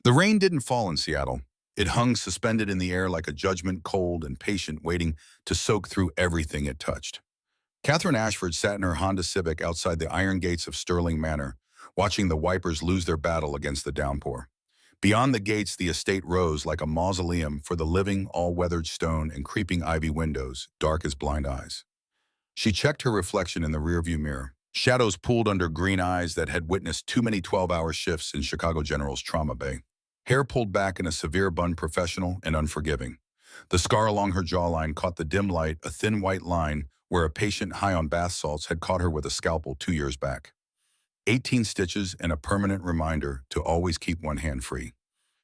The rain didn't fall in Seattle. It hung suspended in the air like a judgment, cold and patient, waiting to soak through everything it touched. Catherine Ashford sat in her Honda Civic outside the iron gates of Sterling Manor, watching the wipers lose their battle against the downpour. Beyond the gates, the estate rose like a mausoleum for the living, all-weathered stone and creeping ivy windows, dark as blind eyes. She checked her reflection in the rearview mirror. Shadows pooled under green eyes that had witnessed too many 12-hour shifts in Chicago General's trauma bay. Hair pulled back in a severe bun, professional and unforgiving. The scar along her jawline caught the dim light, a thin white line where a patient high on bath salts had caught her with a scalpel 2 years back. 18 stitches and a permanent reminder to always keep one hand free.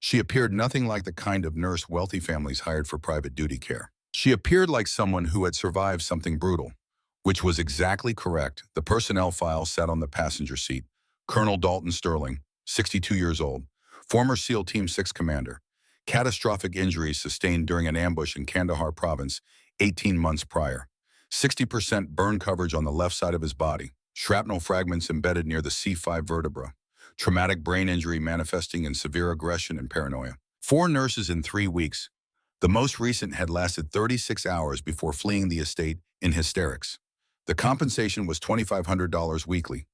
She appeared nothing like the kind of nurse wealthy families hired for private duty care. She appeared like someone who had survived something brutal, which was exactly correct. The personnel file sat on the passenger seat. Colonel Dalton Sterling, 62 years old, former SEAL Team 6 commander. Catastrophic injuries sustained during an ambush in Kandahar province 18 months prior. 60% burn coverage on the left side of his body. Shrapnel fragments embedded near the C5 vertebra. Traumatic brain injury manifesting in severe aggression and paranoia. 4 nurses in 3 weeks. The most recent had lasted 36 hours before fleeing the estate in hysterics. The compensation was $2,500 weekly,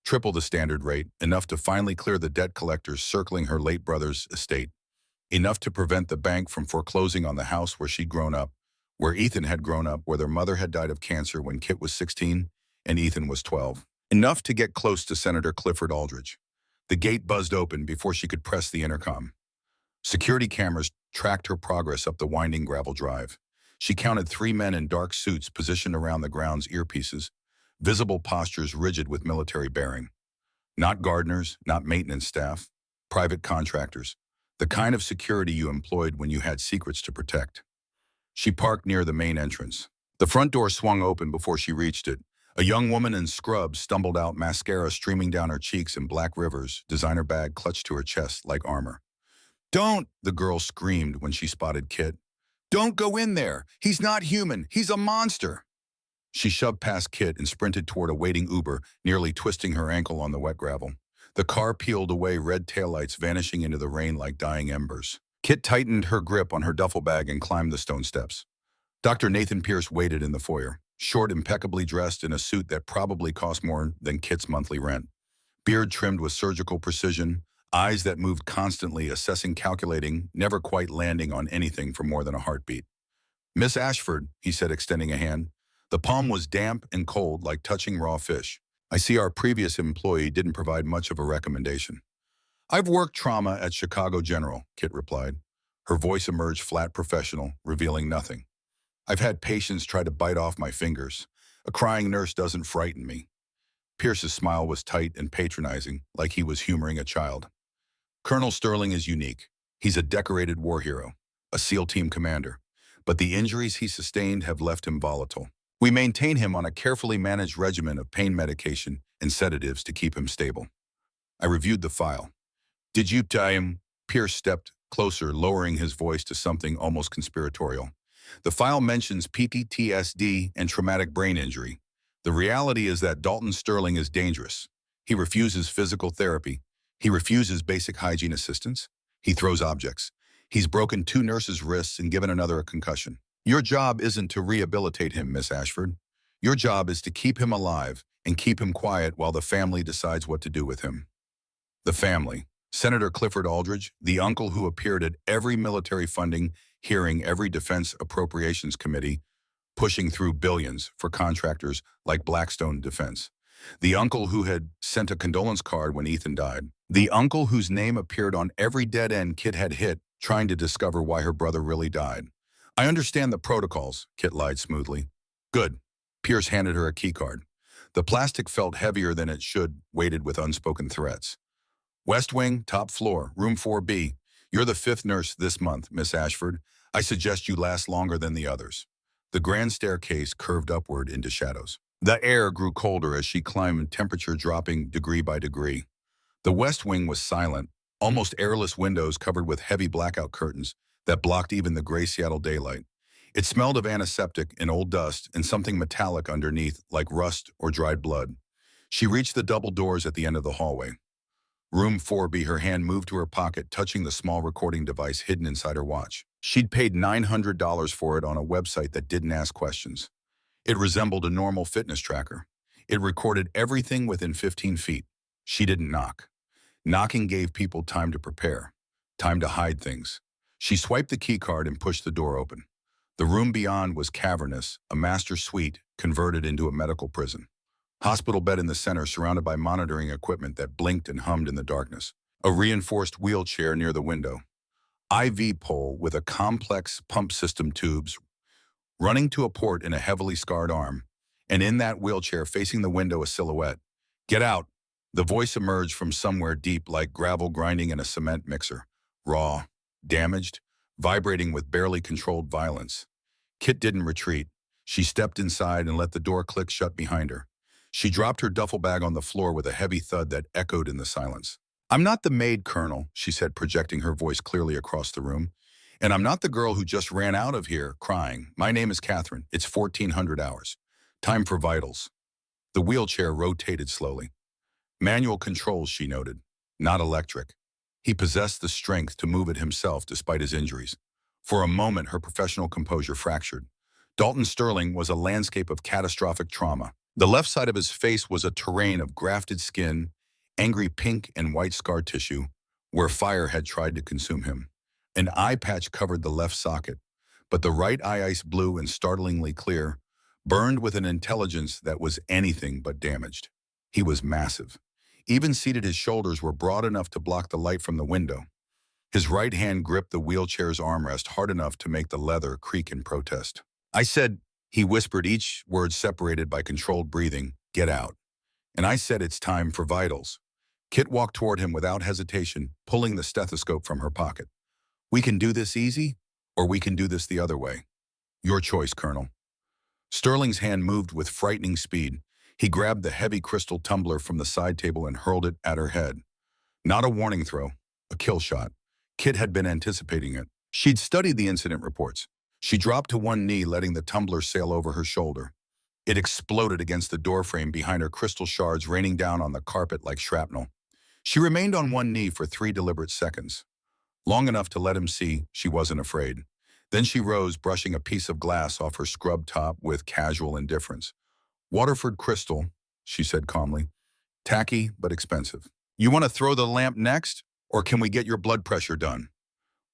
triple the standard rate, enough to finally clear the debt collectors circling her late brother's estate, enough to prevent the bank from foreclosing on the house where she'd grown up, where Ethan had grown up, where their mother had died of cancer when Kit was 16 and Ethan was 12. Enough to get close to Senator Clifford Aldridge. The gate buzzed open before she could press the intercom. Security cameras tracked her progress up the winding gravel drive. She counted 3 men in dark suits positioned around the ground's earpieces, visible postures rigid with military bearing. Not gardeners, not maintenance staff, private contractors, the kind of security you employed when you had secrets to protect. She parked near the main entrance. The front door swung open before she reached it. A young woman in scrubs stumbled out, mascara streaming down her cheeks in black rivers, designer bag clutched to her chest like armor. "Don't!" the girl screamed when she spotted Kit. "Don't go in there! He's not human! He's a monster!" She shoved past Kit and sprinted toward a waiting Uber, nearly twisting her ankle on the wet gravel. The car peeled away, red taillights vanishing into the rain like dying embers. Kit tightened her grip on her duffel bag and climbed the stone steps. Dr. Nathan Pierce waited in the foyer, short, impeccably dressed in a suit that probably cost more than Kit's monthly rent. Beard trimmed with surgical precision, eyes that moved constantly, assessing, calculating, never quite landing on anything for more than a heartbeat. "Miss Ashford," he said, extending a hand. The palm was damp and cold, like touching raw fish. "I see our previous employee didn't provide much of a recommendation." "I've worked trauma at Chicago General," Kit replied. Her voice emerged flat, professional, revealing nothing. "I've had patients try to bite off my fingers. A crying nurse doesn't frighten me." Pierce's smile was tight and patronizing, like he was humoring a child. "Colonel Sterling is unique. He's a decorated war hero, a SEAL team commander, but the injuries he sustained have left him volatile. We maintain him on a carefully managed regimen of pain medication and sedatives to keep him stable." I reviewed the file. "Did you tie him?" Pierce stepped closer, lowering his voice to something almost conspiratorial. "The file mentions PTSD and traumatic brain injury. The reality is that Dalton Sterling is dangerous. He refuses physical therapy. He refuses basic hygiene assistance. He throws objects. He's broken 2 nurses' wrists and given another a concussion. Your job isn't to rehabilitate him, Miss Ashford. Your job is to keep him alive and keep him quiet while the family decides what to do with him." The family. Senator Clifford Aldridge, the uncle who appeared at every military funding hearing, every defense appropriations committee, pushing through billions for contractors like Blackstone Defense. The uncle who had sent a condolence card when Ethan died. The uncle whose name appeared on every dead end Kit had hit, trying to discover why her brother really died. "I understand the protocols," Kit lied smoothly. "Good." Pierce handed her a key card. The plastic felt heavier than it should, weighted with unspoken threats. "West Wing, top floor, room 4B. You're the 5th nurse this month, Miss Ashford. I suggest you last longer than the others." The grand staircase curved upward into shadows. The air grew colder as she climbed, temperature dropping degree by degree. The West Wing was silent, almost airless windows covered with heavy blackout curtains that blocked even the gray Seattle daylight. It smelled of antiseptic and old dust and something metallic underneath, like rust or dried blood. She reached the double doors at the end of the hallway. Room 4B, her hand moved to her pocket, touching the small recording device hidden inside her watch. She'd paid $900 for it on a website that didn't ask questions. It resembled a normal fitness tracker. It recorded everything within 15 feet. She didn't knock. Knocking gave people time to prepare, time to hide things. She swiped the keycard and pushed the door open. The room beyond was cavernous, a master suite converted into a medical prison. Hospital bed in the center, surrounded by monitoring equipment that blinked and hummed in the darkness. A reinforced wheelchair near the window. IV pole with a complex pump system tubes running to a port in a heavily scarred arm. And in that wheelchair facing the window, a silhouette. "Get out." The voice emerged from somewhere deep, like gravel grinding in a cement mixer. Raw, damaged, vibrating with barely controlled violence. Kit didn't retreat. She stepped inside and let the door click shut behind her. She dropped her duffel bag on the floor with a heavy thud that echoed in the silence. "I'm not the maid, Colonel," she said, projecting her voice clearly across the room. "And I'm not the girl who just ran out of here crying. My name is Catherine. It's 1400 hours. Time for vitals." The wheelchair rotated slowly. Manual controls, she noted, not electric. He possessed the strength to move it himself despite his injuries. For a moment, her professional composure fractured. Dalton Sterling was a landscape of catastrophic trauma. The left side of his face was a terrain of grafted skin, angry pink and white scar tissue, where fire had tried to consume him. An eye patch covered the left socket, but the right eye, ice blue and startlingly clear, burned with an intelligence that was anything but damaged. He was massive. Even seated, his shoulders were broad enough to block the light from the window. His right hand gripped the wheelchair's armrest hard enough to make the leather creak in protest. "I said," he whispered, each word separated by controlled breathing, "get out." "And I said it's time for vitals." Kit walked toward him without hesitation, pulling the stethoscope from her pocket. "We can do this easy, or we can do this the other way. Your choice, Colonel." Sterling's hand moved with frightening speed. He grabbed the heavy crystal tumbler from the side table and hurled it at her head. Not a warning throw, a kill shot. Kit had been anticipating it. She'd studied the incident reports. She dropped to one knee, letting the tumbler sail over her shoulder. It exploded against the doorframe behind her, crystal shards raining down on the carpet like shrapnel. She remained on one knee for 3 deliberate seconds, long enough to let him see she wasn't afraid. Then she rose, brushing a piece of glass off her scrub top with casual indifference. "Waterford crystal," she said calmly. "Tacky, but expensive. You want to throw the lamp next, or can we get your blood pressure done?"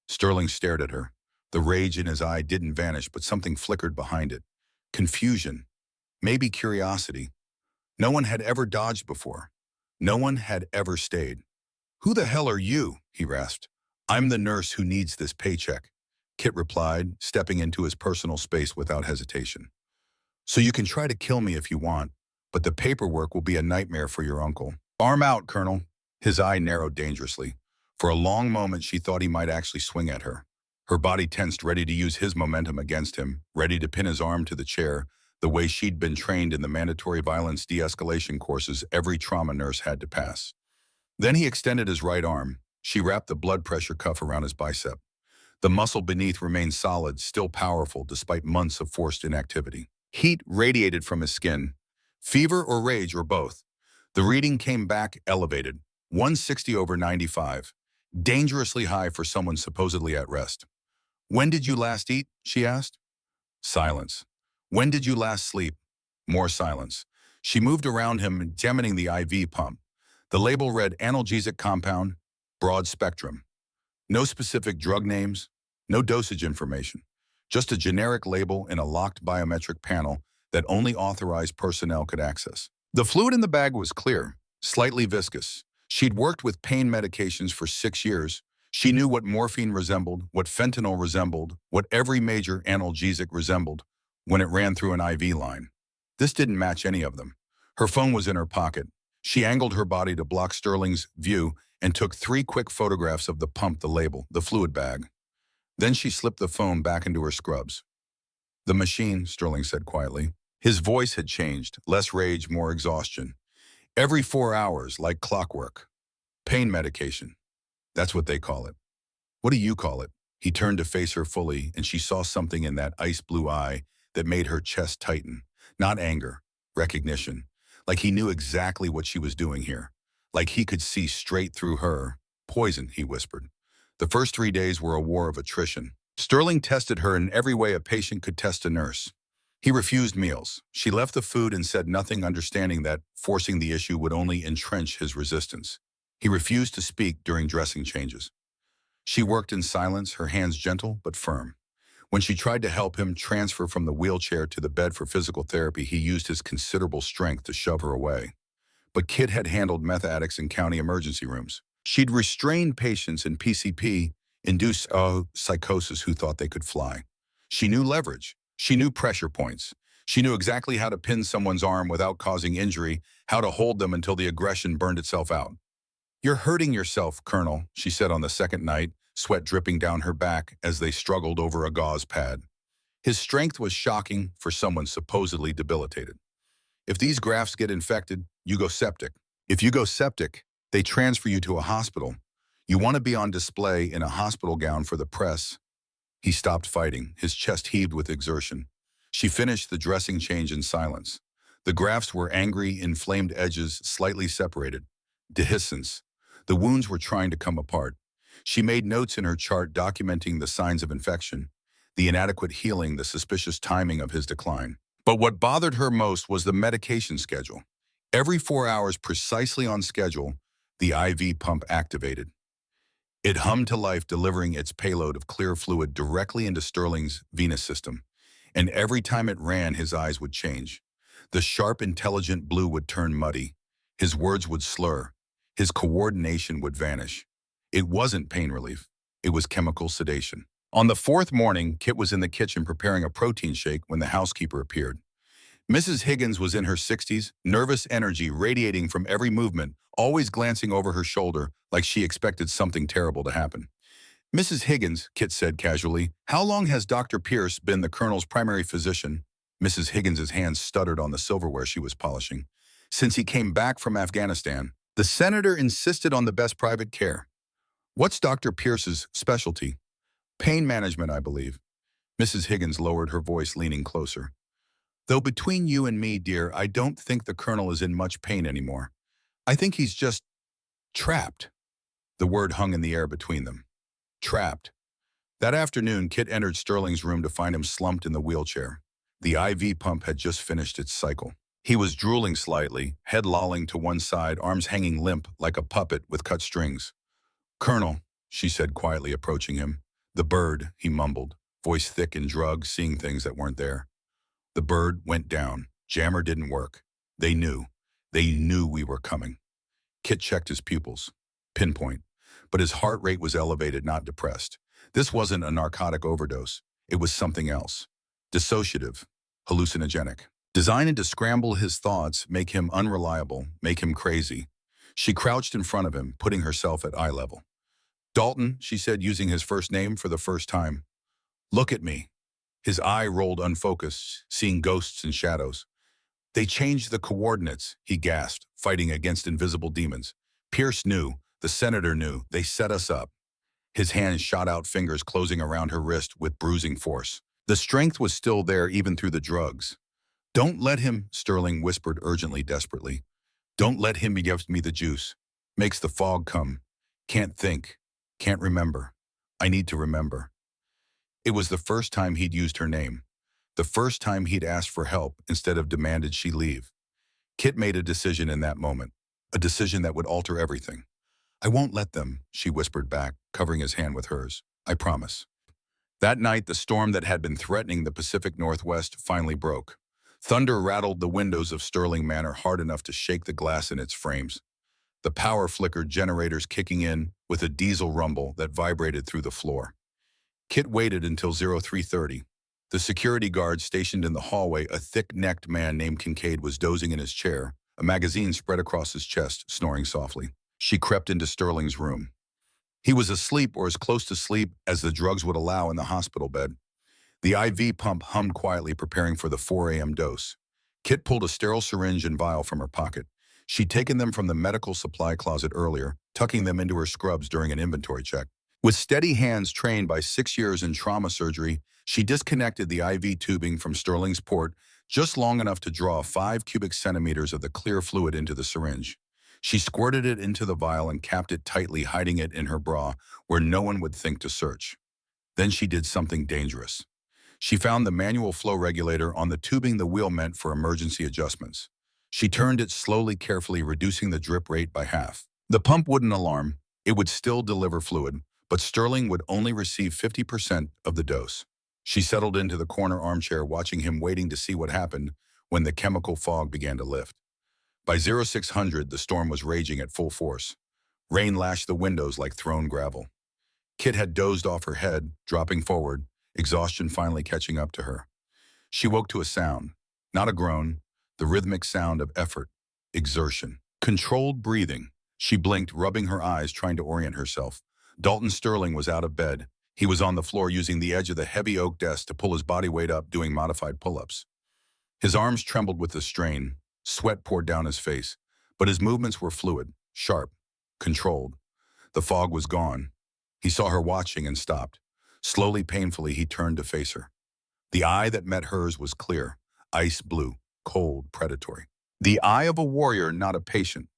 Sterling stared at her. The rage in his eye didn't vanish, but something flickered behind it. Confusion. Maybe curiosity. No one had ever dodged before. No one had ever stayed. "Who the hell are you?" he rasped. "I'm the nurse who needs this paycheck," Kit replied, stepping into his personal space without hesitation. "So you can try to kill me if you want, but the paperwork will be a nightmare for your uncle." "Arm out, Colonel." His eye narrowed dangerously. For a long moment, she thought he might actually swing at her. Her body tensed, ready to use his momentum against him, ready to pin his arm to the chair, the way she'd been trained in the mandatory violence de-escalation courses every trauma nurse had to pass. Then he extended his right arm. She wrapped the blood pressure cuff around his bicep. The muscle beneath remained solid, still powerful despite months of forced inactivity. Heat radiated from his skin. Fever or rage or both. The reading came back elevated, 160/95. Dangerously high for someone supposedly at rest. "When did you last eat?" she asked. Silence. "When did you last sleep?" More silence. She moved around him, examining the IV pump. The label read analgesic compound, broad spectrum. No specific drug names, no dosage information. Just a generic label in a locked biometric panel that only authorized personnel could access. The fluid in the bag was clear, slightly viscous. She'd worked with pain medications for 6 years. She knew what morphine resembled, what fentanyl resembled, what every major analgesic resembled when it ran through an IV line. This didn't match any of them. Her phone was in her pocket. She angled her body to block Sterling's view and took 3 quick photographs of the pump, the label, the fluid bag. Then she slipped the phone back into her scrubs. "The machine," Sterling said quietly. His voice had changed, less rage, more exhaustion. "Every 4 hours, like clockwork. Pain medication. That's what they call it. What do you call it?" He turned to face her fully, and she saw something in that ice-blue eye that made her chest tighten. Not anger, recognition. Like he knew exactly what she was doing here. like he could see straight through her. Poison, he whispered. The first 3 days were a war of attrition. Sterling tested her in every way a patient could test a nurse. He refused meals. She left the food and said nothing, understanding that forcing the issue would only entrench his resistance. He refused to speak during dressing changes. She worked in silence, her hands gentle but firm. When she tried to help him transfer from the wheelchair to the bed for physical therapy, he used his considerable strength to shove her away. But Kit had handled meth addicts in county emergency rooms. She'd restrained patients in PCP-induced psychosis who thought they could fly. She knew leverage. She knew pressure points. She knew exactly how to pin someone's arm without causing injury, how to hold them until the aggression burned itself out. "You're hurting yourself, Colonel," she said on the second night, sweat dripping down her back as they struggled over a gauze pad. His strength was shocking for someone supposedly debilitated. "If these grafts get infected, you go septic. If you go septic, they transfer you to a hospital. You want to be on display in a hospital gown for the press." He stopped fighting, his chest heaved with exertion. She finished the dressing change in silence. The grafts were angry, inflamed edges slightly separated. Dehiscence. The wounds were trying to come apart. She made notes in her chart documenting the signs of infection, the inadequate healing, the suspicious timing of his decline. But what bothered her most was the medication schedule. Every 4 hours, precisely on schedule, the IV pump activated. It hummed to life, delivering its payload of clear fluid directly into Sterling's venous system. And every time it ran, his eyes would change. The sharp, intelligent blue would turn muddy. His words would slur. His coordination would vanish. It wasn't pain relief. It was chemical sedation. On the fourth morning, Kit was in the kitchen preparing a protein shake when the housekeeper appeared. Mrs. Higgins was in her 60s, nervous energy radiating from every movement, always glancing over her shoulder like she expected something terrible to happen. "Mrs. Higgins," Kit said casually, "how long has Dr. Pierce been the Colonel's primary physician?" Mrs. Higgins's hands stuttered on the silverware she was polishing. "Since he came back from Afghanistan." The senator insisted on the best private care. "What's Dr. Pierce's specialty?" "Pain management, I believe." Mrs. Higgins lowered her voice, leaning closer. "Though between you and me, dear, I don't think the Colonel is in much pain anymore. I think he's just trapped." The word hung in the air between them. Trapped. That afternoon, Kit entered Sterling's room to find him slumped in the wheelchair. The IV pump had just finished its cycle. He was drooling slightly, head lolling to one side, arms hanging limp like a puppet with cut strings. "Colonel," she said quietly, approaching him. "The bird," he mumbled, voice thick and drugged, seeing things that weren't there. "The bird went down. Jammer didn't work. They knew. They knew we were coming." Kit checked his pupils. Pinpoint. But his heart rate was elevated, not depressed. This wasn't a narcotic overdose. It was something else. Dissociative. Hallucinogenic. Designed to scramble his thoughts, make him unreliable, make him crazy. She crouched in front of him, putting herself at eye level. "Dalton," she said, using his first name for the first time. "Look at me." His eye rolled unfocused, seeing ghosts and shadows. "They changed the coordinates," he gasped, fighting against invisible demons. "Pierce knew. The senator knew. They set us up." His hands shot out, fingers closing around her wrist with bruising force. The strength was still there even through the drugs. "Don't let him," Sterling whispered urgently, desperately. "Don't let him give me the juice. Makes the fog come. Can't think. Can't remember. I need to remember." It was the first time he'd used her name. The first time he'd asked for help instead of demanded she leave. Kit made a decision in that moment. A decision that would alter everything. "I won't let them," she whispered back, covering his hand with hers. "I promise." That night, the storm that had been threatening the Pacific Northwest finally broke. Thunder rattled the windows of Sterling Manor hard enough to shake the glass in its frames. The power flickered, generators kicking in with a diesel rumble that vibrated through the floor. Kit waited until 0330. The security guard stationed in the hallway, a thick-necked man named Kincaid, was dozing in his chair, a magazine spread across his chest, snoring softly. She crept into Sterling's room. He was asleep, or as close to sleep as the drugs would allow, in the hospital bed. The IV pump hummed quietly, preparing for the 4 a.m. dose. Kit pulled a sterile syringe and vial from her pocket. She'd taken them from the medical supply closet earlier, tucking them into her scrubs during an inventory check. With steady hands trained by 6 years in trauma surgery, she disconnected the IV tubing from Sterling's port just long enough to draw 5 cubic centimeters of the clear fluid into the syringe. She squirted it into the vial and capped it tightly, hiding it in her bra where no one would think to search. Then she did something dangerous. She found the manual flow regulator on the tubing the wheel meant for emergency adjustments. She turned it slowly, carefully, reducing the drip rate by half. The pump wouldn't alarm. It would still deliver fluid, but Sterling would only receive 50% of the dose. She settled into the corner armchair, watching him, waiting to see what happened when the chemical fog began to lift. By 0600, the storm was raging at full force. Rain lashed the windows like thrown gravel. Kit had dozed off her head, dropping forward, exhaustion finally catching up to her. She woke to a sound, not a groan, the rhythmic sound of effort, exertion, controlled breathing. She blinked, rubbing her eyes, trying to orient herself. Dalton Sterling was out of bed. He was on the floor, using the edge of the heavy oak desk to pull his body weight up, doing modified pull-ups. His arms trembled with the strain. Sweat poured down his face, but his movements were fluid, sharp, controlled. The fog was gone. He saw her watching and stopped. Slowly, painfully, he turned to face her. The eye that met hers was clear, ice blue, cold, predatory. The eye of a warrior, not a patient.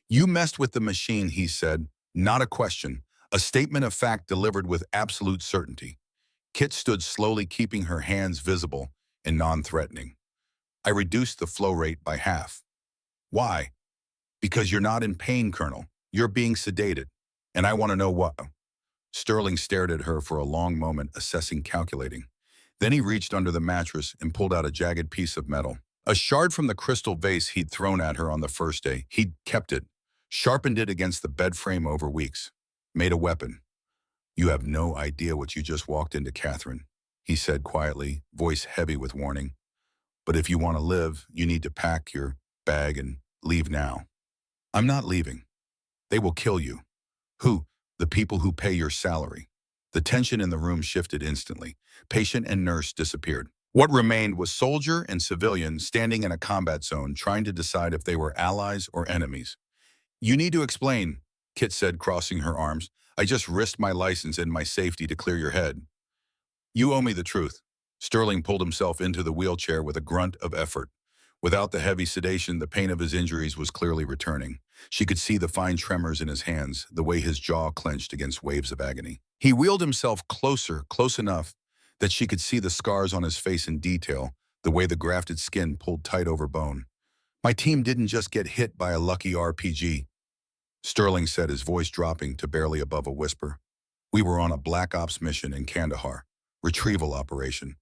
"You messed with the machine," he said, not a question, a statement of fact delivered with absolute certainty. Kit stood slowly, keeping her hands visible and non-threatening. "I reduced the flow rate by half." "Why?" "Because you're not in pain, Colonel. You're being sedated. And I want to know what." Sterling stared at her for a long moment, assessing, calculating. Then he reached under the mattress and pulled out a jagged piece of metal. A shard from the crystal vase he'd thrown at her on the first day. He'd kept it, sharpened it against the bed frame over weeks. Made a weapon. "You have no idea what you just walked into, Catherine," he said quietly, voice heavy with warning. "But if you want to live, you need to pack your bag and leave now." "I'm not leaving. They will kill you." "Who?" "The people who pay your salary." The tension in the room shifted instantly. Patient and nurse disappeared. What remained was soldier and civilian standing in a combat zone, trying to decide if they were allies or enemies. "You need to explain," Kit said, crossing her arms. "I just risked my license and my safety to clear your head." "You owe me the truth." Sterling pulled himself into the wheelchair with a grunt of effort. Without the heavy sedation, the pain of his injuries was clearly returning. She could see the fine tremors in his hands, the way his jaw clenched against waves of agony. He wheeled himself closer, close enough that she could see the scars on his face in detail, the way the grafted skin pulled tight over bone. "My team didn't just get hit by a lucky RPG," Sterling said, his voice dropping to barely above a whisper. "We were on a Black Ops mission in Kandahar, retrieval operation.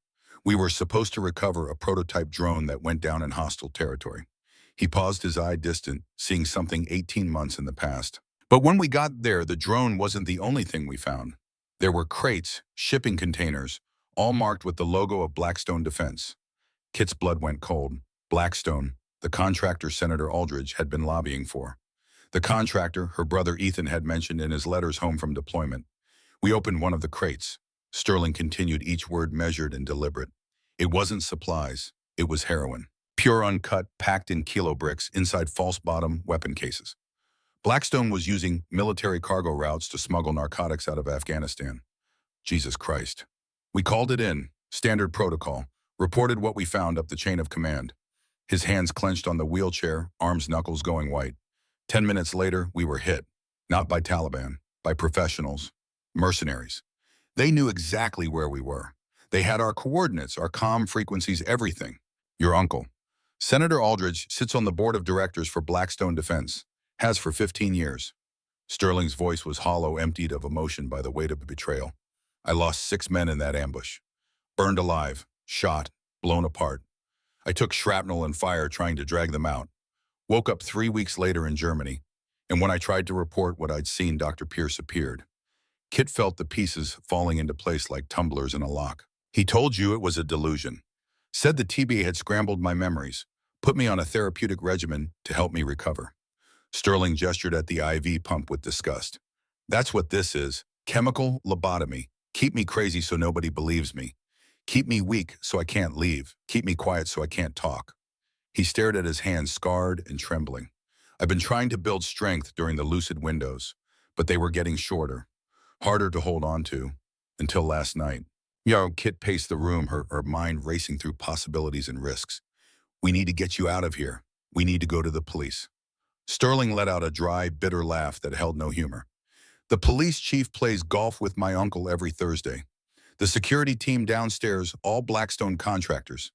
We were supposed to recover a prototype drone that went down in hostile territory." He paused, his eye distant, seeing something 18 months in the past. "But when we got there, the drone wasn't the only thing we found. There were crates, shipping containers, all marked with the logo of Blackstone Defense." Kit's blood went cold. Blackstone, the contractor Senator Aldridge had been lobbying for. The contractor her brother Ethan had mentioned in his letters home from deployment. "We opened one of the crates." Sterling continued, each word measured and deliberate. "It wasn't supplies. It was heroin. Pure uncut, packed in kilo bricks inside false bottom weapon cases. Blackstone was using military cargo routes to smuggle narcotics out of Afghanistan." "Jesus Christ." "We called it in. Standard protocol. Reported what we found up the chain of command." His hands clenched on the wheelchair, arms knuckles going white. 10 minutes later, we were hit. Not by Taliban, by professionals. Mercenaries. They knew exactly where we were. They had our coordinates, our comm frequencies, everything. Your uncle, Senator Aldridge, sits on the board of directors for Blackstone Defense. Has for 15 years. Sterling's voice was hollow, emptied of emotion by the weight of betrayal. "I lost 6 men in that ambush. Burned alive, shot, blown apart. I took shrapnel and fire trying to drag them out. Woke up 3 weeks later in Germany, and when I tried to report what I'd seen, Dr. Pierce appeared." Kit felt the pieces falling into place like tumblers in a lock. "He told you it was a delusion. Said the TB had scrambled my memories, put me on a therapeutic regimen to help me recover." Sterling gestured at the IV pump with disgust. "That's what this is. Chemical lobotomy. Keep me crazy so nobody believes me. Keep me weak so I can't leave. Keep me quiet so I can't talk." He stared at his hands, scarred and trembling. "I've been trying to build strength during the lucid windows, but they were getting shorter. Harder to hold on to, until last night." Kit paced the room, her mind racing through possibilities and risks. "We need to get you out of here. We need to go to the police." Sterling let out a dry, bitter laugh that held no humor. The police chief plays golf with my uncle every Thursday. The security team downstairs, all Blackstone contractors.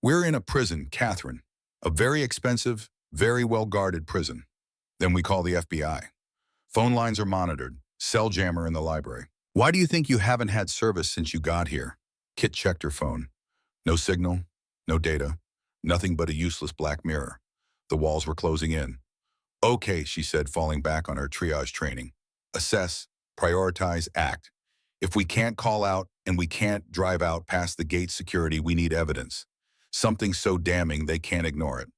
We're in a prison, Catherine. A very expensive, very well-guarded prison. Then we call the FBI. Phone lines are monitored. Cell jammer in the library. Why do you think you haven't had service since you got here? Kit checked her phone. No signal, no data, nothing but a useless black mirror. The walls were closing in. Okay, she said, falling back on her triage training. Assess, prioritize, act. If we can't call out and we can't drive out past the gate security, we need evidence. Something so damning they can't ignore it.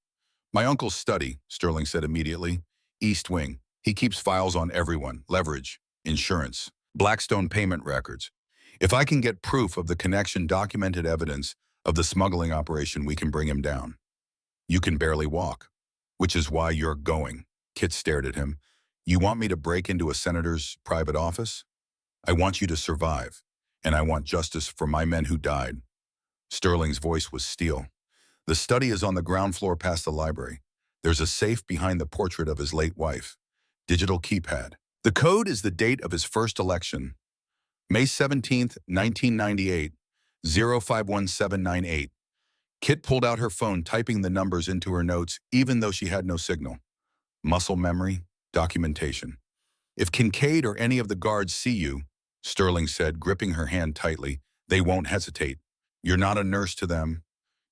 My uncle's study, Sterling said immediately. East Wing. He keeps files on everyone. Leverage, insurance, Blackstone payment records. If I can get proof of the connection, documented evidence of the smuggling operation, we can bring him down. You can barely walk, which is why you're going. Kit stared at him. You want me to break into a senator's private office? I want you to survive, and I want justice for my men who died. Sterling's voice was steel. The study is on the ground floor past the library. There's a safe behind the portrait of his late wife. Digital keypad. The code is the date of his first election. May 17th, 1998, 051798. Kit pulled out her phone, typing the numbers into her notes, even though she had no signal. Muscle memory, documentation. If Kincaid or any of the guards see you, Sterling said, gripping her hand tightly, they won't hesitate. You're not a nurse to them.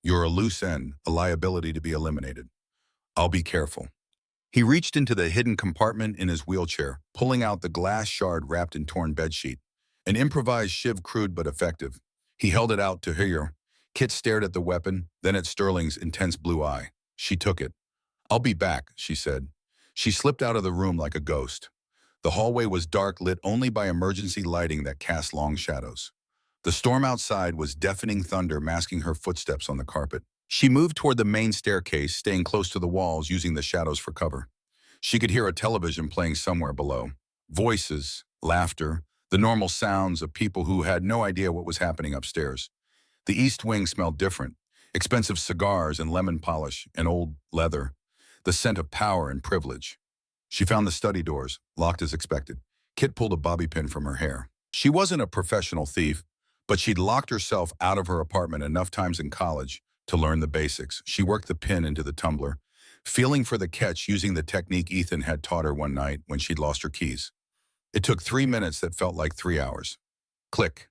You're a loose end, a liability to be eliminated. I'll be careful. He reached into the hidden compartment in his wheelchair, pulling out the glass shard wrapped in torn bedsheet. An improvised shiv, crude but effective. He held it out to her. Kit stared at the weapon, then at Sterling's intense blue eye. She took it. I'll be back, she said. She slipped out of the room like a ghost. The hallway was dark, lit only by emergency lighting that cast long shadows. The storm outside was deafening thunder, masking her footsteps on the carpet. She moved toward the main staircase, staying close to the walls, using the shadows for cover. She could hear a television playing somewhere below. Voices, laughter, the normal sounds of people who had no idea what was happening upstairs. The East Wing smelled different. Expensive cigars and lemon polish and old leather. The scent of power and privilege. She found the study doors, locked as expected. Kit pulled a bobby pin from her hair. She wasn't a professional thief, but she'd locked herself out of her apartment enough times in college to learn the basics. She worked the pin into the tumbler, feeling for the catch using the technique Ethan had taught her one night when she'd lost her keys. It took 3 minutes that felt like 3 hours. Click.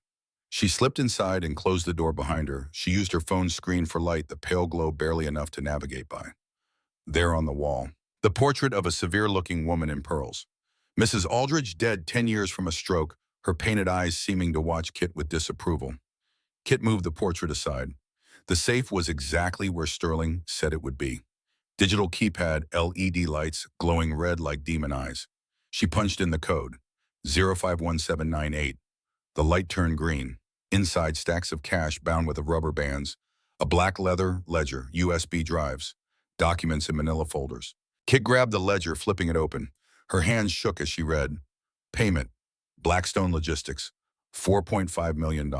She slipped inside and closed the door behind her. She used her phone's screen for light, the pale glow barely enough to navigate by. There on the wall, the portrait of a severe-looking woman in pearls. Mrs. Aldridge dead 10 years from a stroke, her painted eyes seeming to watch Kit with disapproval. Kit moved the portrait aside. The safe was exactly where Sterling said it would be. Digital keypad, LED lights, glowing red like demon eyes. She punched in the code, 051798. The light turned green. Inside, stacks of cash bound with rubber bands, a black leather ledger, USB drives, documents in manila folders. Kit grabbed the ledger, flipping it open. Her hands shook as she read. Payment, Blackstone Logistics, $4.5 million.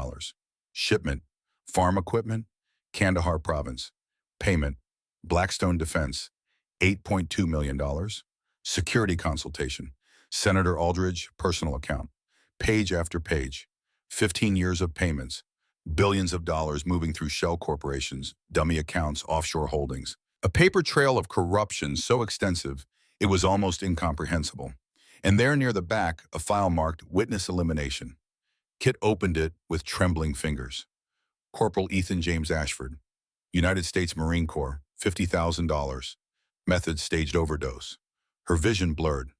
Shipment, farm equipment, Kandahar Province. Payment, Blackstone Defense, $8.2 million. Security consultation, Senator Aldridge, personal account. Page after page, 15 years of payments, billions of dollars moving through shell corporations, dummy accounts, offshore holdings. A paper trail of corruption so extensive, it was almost incomprehensible. And there near the back, a file marked Witness Elimination. Kit opened it with trembling fingers. Corporal Ethan James Ashford, United States Marine Corps, $50,000. Method staged overdose. Her vision blurred.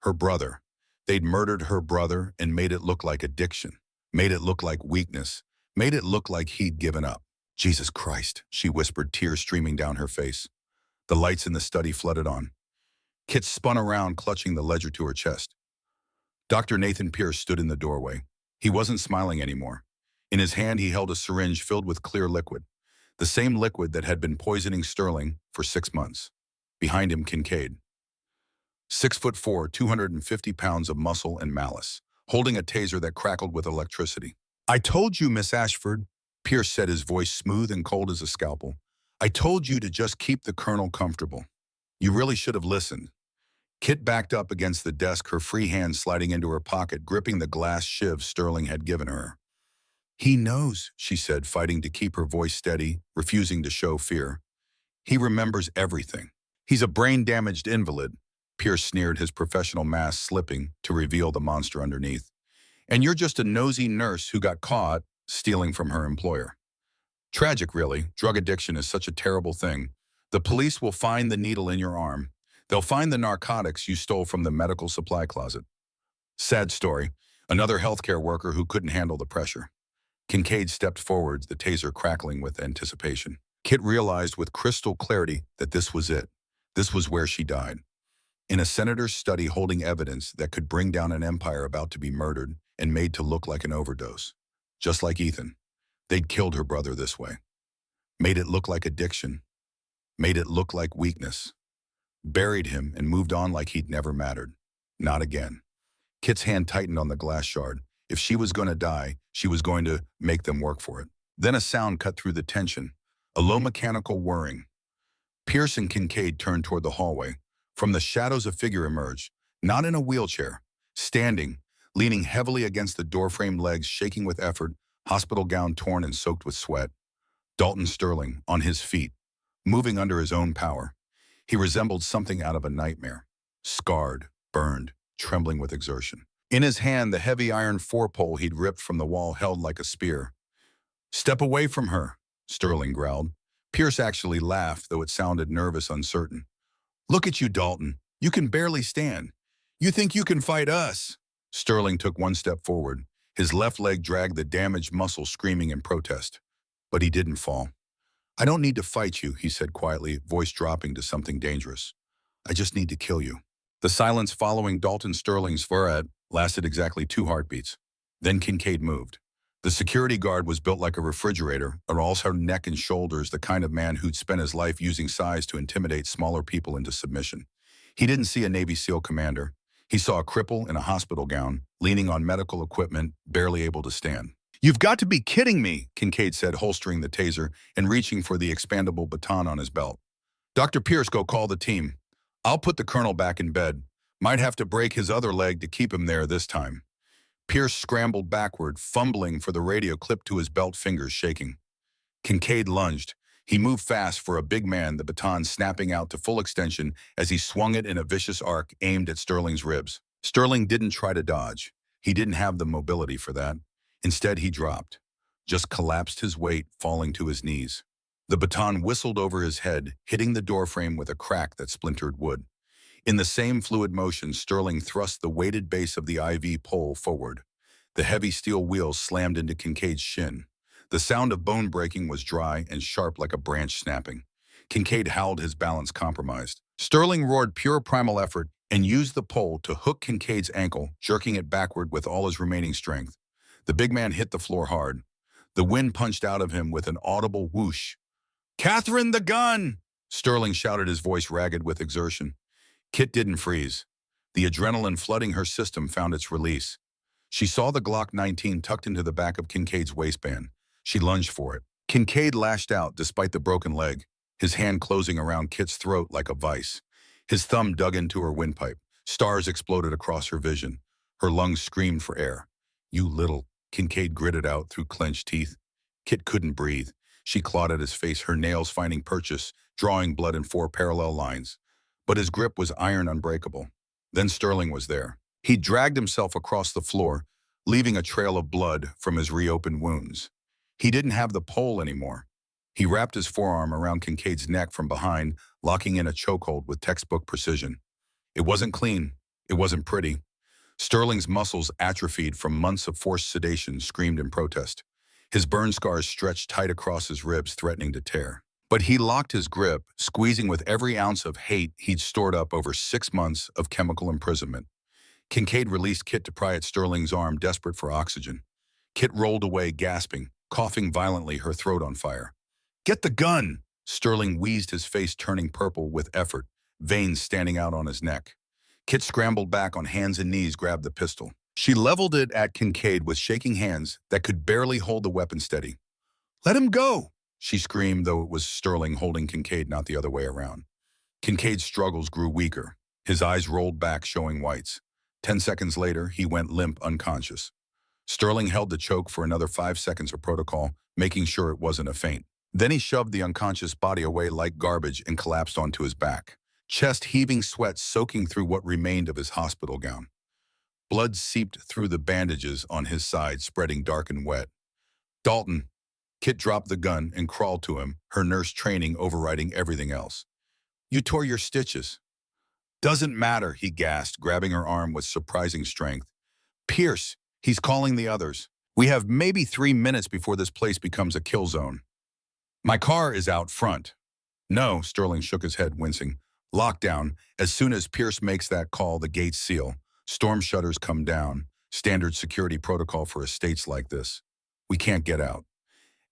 Her brother. They'd murdered her brother and made it look like addiction. Made it look like weakness. Made it look like he'd given up. Jesus Christ, she whispered, tears streaming down her face. The lights in the study flooded on. Kit spun around, clutching the ledger to her chest. Dr. Nathan Pierce stood in the doorway. He wasn't smiling anymore. In his hand, he held a syringe filled with clear liquid, the same liquid that had been poisoning Sterling for 6 months. Behind him, Kincaid. 6'4", 250 pounds of muscle and malice, holding a taser that crackled with electricity. I told you, Miss Ashford, Pierce said, his voice smooth and cold as a scalpel. I told you to just keep the colonel comfortable. You really should have listened. Kit backed up against the desk, her free hand sliding into her pocket, gripping the glass shiv Sterling had given her. He knows, she said, fighting to keep her voice steady, refusing to show fear. He remembers everything. He's a brain-damaged invalid, Pierce sneered, his professional mask slipping to reveal the monster underneath. And you're just a nosy nurse who got caught stealing from her employer. Tragic, really. Drug addiction is such a terrible thing. The police will find the needle in your arm. They'll find the narcotics you stole from the medical supply closet. Sad story. Another healthcare worker who couldn't handle the pressure. Kincaid stepped forward, the taser crackling with anticipation. Kit realized with crystal clarity that this was it. This was where she died. In a senator's study holding evidence that could bring down an empire about to be murdered and made to look like an overdose. Just like Ethan. They'd killed her brother this way. Made it look like addiction. Made it look like weakness. Buried him and moved on like he'd never mattered. Not again. Kit's hand tightened on the glass shard. If she was going to die, she was going to make them work for it. Then a sound cut through the tension. A low mechanical whirring. Pierce and Kincaid turned toward the hallway. From the shadows a figure emerged, not in a wheelchair, standing, leaning heavily against the doorframe, legs shaking with effort, hospital gown torn and soaked with sweat. Dalton Sterling, on his feet, moving under his own power. He resembled something out of a nightmare. Scarred, burned, trembling with exertion. In his hand, the heavy iron four-pole he'd ripped from the wall held like a spear. "Step away from her," Sterling growled. Pierce actually laughed, though it sounded nervous, uncertain. "Look at you, Dalton. You can barely stand. You think you can fight us?" Sterling took one step forward. His left leg dragged the damaged muscle, screaming in protest. But he didn't fall. "I don't need to fight you," he said quietly, voice dropping to something dangerous. "I just need to kill you." The silence following Dalton Sterling's forehead lasted exactly 2 heartbeats. Then Kincaid moved. The security guard was built like a refrigerator, but also neck and shoulders, the kind of man who'd spent his life using size to intimidate smaller people into submission. He didn't see a Navy SEAL commander. He saw a cripple in a hospital gown, leaning on medical equipment, barely able to stand. "You've got to be kidding me," Kincaid said, holstering the taser and reaching for the expandable baton on his belt. "Dr. Pierce, go call the team. I'll put the colonel back in bed. Might have to break his other leg to keep him there this time." Pierce scrambled backward, fumbling for the radio clipped to his belt, fingers shaking. Kincaid lunged. He moved fast for a big man, the baton snapping out to full extension as he swung it in a vicious arc aimed at Sterling's ribs. Sterling didn't try to dodge. He didn't have the mobility for that. Instead, he dropped, just collapsed his weight, falling to his knees. The baton whistled over his head, hitting the doorframe with a crack that splintered wood. In the same fluid motion, Sterling thrust the weighted base of the IV pole forward. The heavy steel wheels slammed into Kincaid's shin. The sound of bone breaking was dry and sharp like a branch snapping. Kincaid howled, his balance compromised. Sterling roared pure primal effort and used the pole to hook Kincaid's ankle, jerking it backward with all his remaining strength. The big man hit the floor hard. The wind punched out of him with an audible whoosh. "Catherine, the gun!" Sterling shouted, his voice ragged with exertion. Kit didn't freeze. The adrenaline flooding her system found its release. She saw the Glock 19 tucked into the back of Kincaid's waistband. She lunged for it. Kincaid lashed out despite the broken leg, his hand closing around Kit's throat like a vice. His thumb dug into her windpipe. Stars exploded across her vision. Her lungs screamed for air. "You little," Kincaid gritted out through clenched teeth. Kit couldn't breathe. She clawed at his face, her nails finding purchase, drawing blood in 4 parallel lines. But his grip was iron unbreakable. Then Sterling was there. He dragged himself across the floor, leaving a trail of blood from his reopened wounds. He didn't have the pole anymore. He wrapped his forearm around Kincaid's neck from behind, locking in a chokehold with textbook precision. It wasn't clean. It wasn't pretty. Sterling's muscles, atrophied from months of forced sedation, screamed in protest. His burn scars stretched tight across his ribs, threatening to tear. But he locked his grip, squeezing with every ounce of hate he'd stored up over 6 months of chemical imprisonment. Kincaid released Kit to pry at Sterling's arm, desperate for oxygen. Kit rolled away, gasping, coughing violently, her throat on fire. "Get the gun!" Sterling wheezed, his face turning purple with effort, veins standing out on his neck. Kit scrambled back on hands and knees, grabbed the pistol. She leveled it at Kincaid with shaking hands that could barely hold the weapon steady. "Let him go!" she screamed, though it was Sterling holding Kincaid, not the other way around. Kincaid's struggles grew weaker. His eyes rolled back, showing whites. 10 seconds later, he went limp, unconscious. Sterling held the choke for another 5 seconds of protocol, making sure it wasn't a faint. Then he shoved the unconscious body away like garbage and collapsed onto his back, chest heaving, sweat soaking through what remained of his hospital gown. Blood seeped through the bandages on his side, spreading dark and wet. "Dalton." Kit dropped the gun and crawled to him, her nurse training overriding everything else. "You tore your stitches." "Doesn't matter," he gasped, grabbing her arm with surprising strength. "Pierce, he's calling the others. We have maybe 3 minutes before this place becomes a kill zone." "My car is out front." "No," Sterling shook his head, wincing. "Lockdown. As soon as Pierce makes that call, the gates seal. Storm shutters come down. Standard security protocol for estates like this. We can't get out."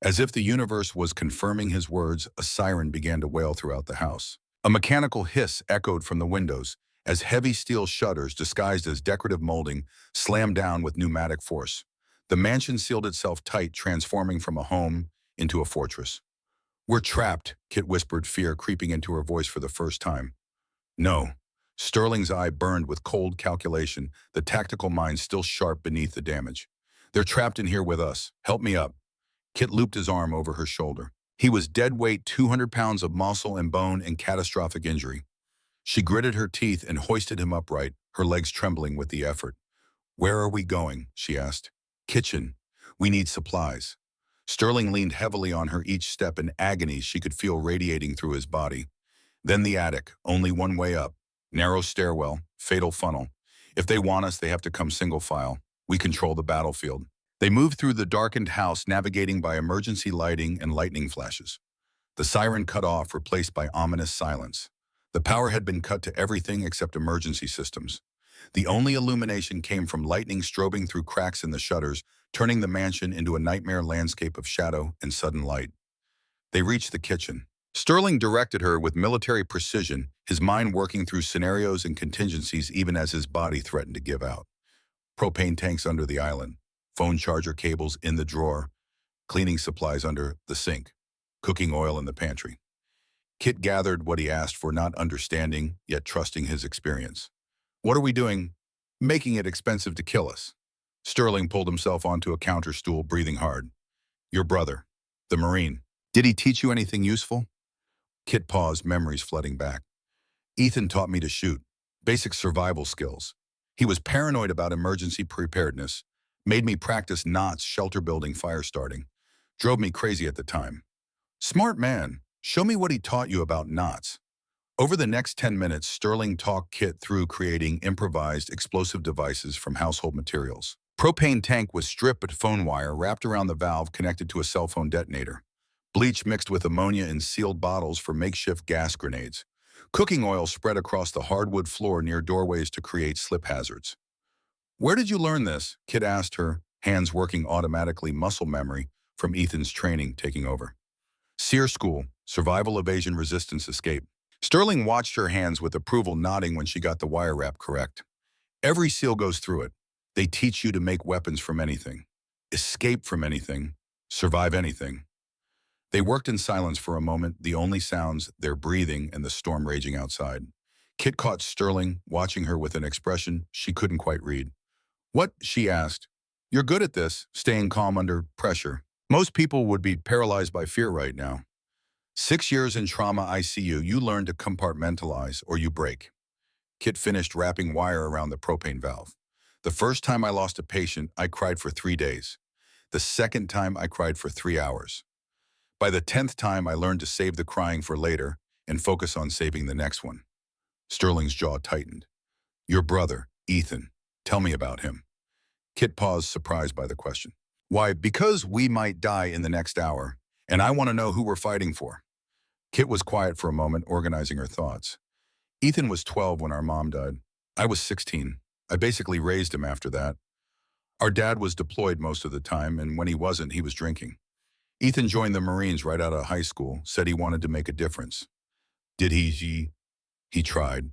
As if the universe was confirming his words, a siren began to wail throughout the house. A mechanical hiss echoed from the windows as heavy steel shutters, disguised as decorative molding, slammed down with pneumatic force. The mansion sealed itself tight, transforming from a home into a fortress. "We're trapped," Kit whispered, fear creeping into her voice for the first time. "No." Sterling's eye burned with cold calculation, the tactical mind still sharp beneath the damage. "They're trapped in here with us. Help me up." Kit looped his arm over her shoulder. He was dead weight, 200 pounds of muscle and bone and catastrophic injury. She gritted her teeth and hoisted him upright, her legs trembling with the effort. "Where are we going?" she asked. "Kitchen. We need supplies." Sterling leaned heavily on her each step in agony she could feel radiating through his body. Then the attic, only one way up. Narrow stairwell, fatal funnel. If they want us, they have to come single file. We control the battlefield. They moved through the darkened house, navigating by emergency lighting and lightning flashes. The siren cut off, replaced by ominous silence. The power had been cut to everything except emergency systems. The only illumination came from lightning strobing through cracks in the shutters, turning the mansion into a nightmare landscape of shadow and sudden light. They reached the kitchen. Sterling directed her with military precision, his mind working through scenarios and contingencies even as his body threatened to give out. Propane tanks under the island, phone charger cables in the drawer, cleaning supplies under the sink, cooking oil in the pantry. Kit gathered what he asked for, not understanding, yet trusting his experience. "What are we doing? Making it expensive to kill us." Sterling pulled himself onto a counter stool, breathing hard. "Your brother, the Marine. Did he teach you anything useful?" Kit paused, memories flooding back. "Ethan taught me to shoot. Basic survival skills. He was paranoid about emergency preparedness. Made me practice knots, shelter building, fire starting. Drove me crazy at the time. Smart man. Show me what he taught you about knots." Over the next 10 minutes, Sterling talked Kit through creating improvised explosive devices from household materials. Propane tank with strip but phone wire wrapped around the valve connected to a cell phone detonator. Bleach mixed with ammonia in sealed bottles for makeshift gas grenades. Cooking oil spread across the hardwood floor near doorways to create slip hazards. "Where did you learn this?" Kit asked, her hands working automatically, muscle memory from Ethan's training taking over. "SEER School, Survival, Evasion, Resistance, Escape." Sterling watched her hands with approval, nodding when she got the wire wrap correct. "Every SEAL goes through it. They teach you to make weapons from anything, escape from anything, survive anything." They worked in silence for a moment, the only sounds their breathing and the storm raging outside. Kit caught Sterling, watching her with an expression she couldn't quite read. "What?" she asked. "You're good at this, staying calm under pressure. Most people would be paralyzed by fear right now. 6 years in trauma ICU, you learn to compartmentalize or you break." Kit finished wrapping wire around the propane valve. "The first time I lost a patient, I cried for 3 days. The second time, I cried for 3 hours. By the 10th time, I learned to save the crying for later and focus on saving the next one." Sterling's jaw tightened. "Your brother, Ethan. Tell me about him." Kit paused, surprised by the question. "Why, because we might die in the next hour, and I want to know who we're fighting for." Kit was quiet for a moment, organizing her thoughts. "Ethan was 12 when our mom died. I was 16. I basically raised him after that. Our dad was deployed most of the time, and when he wasn't, he was drinking. Ethan joined the Marines right out of high school, said he wanted to make a difference. Did he? He tried."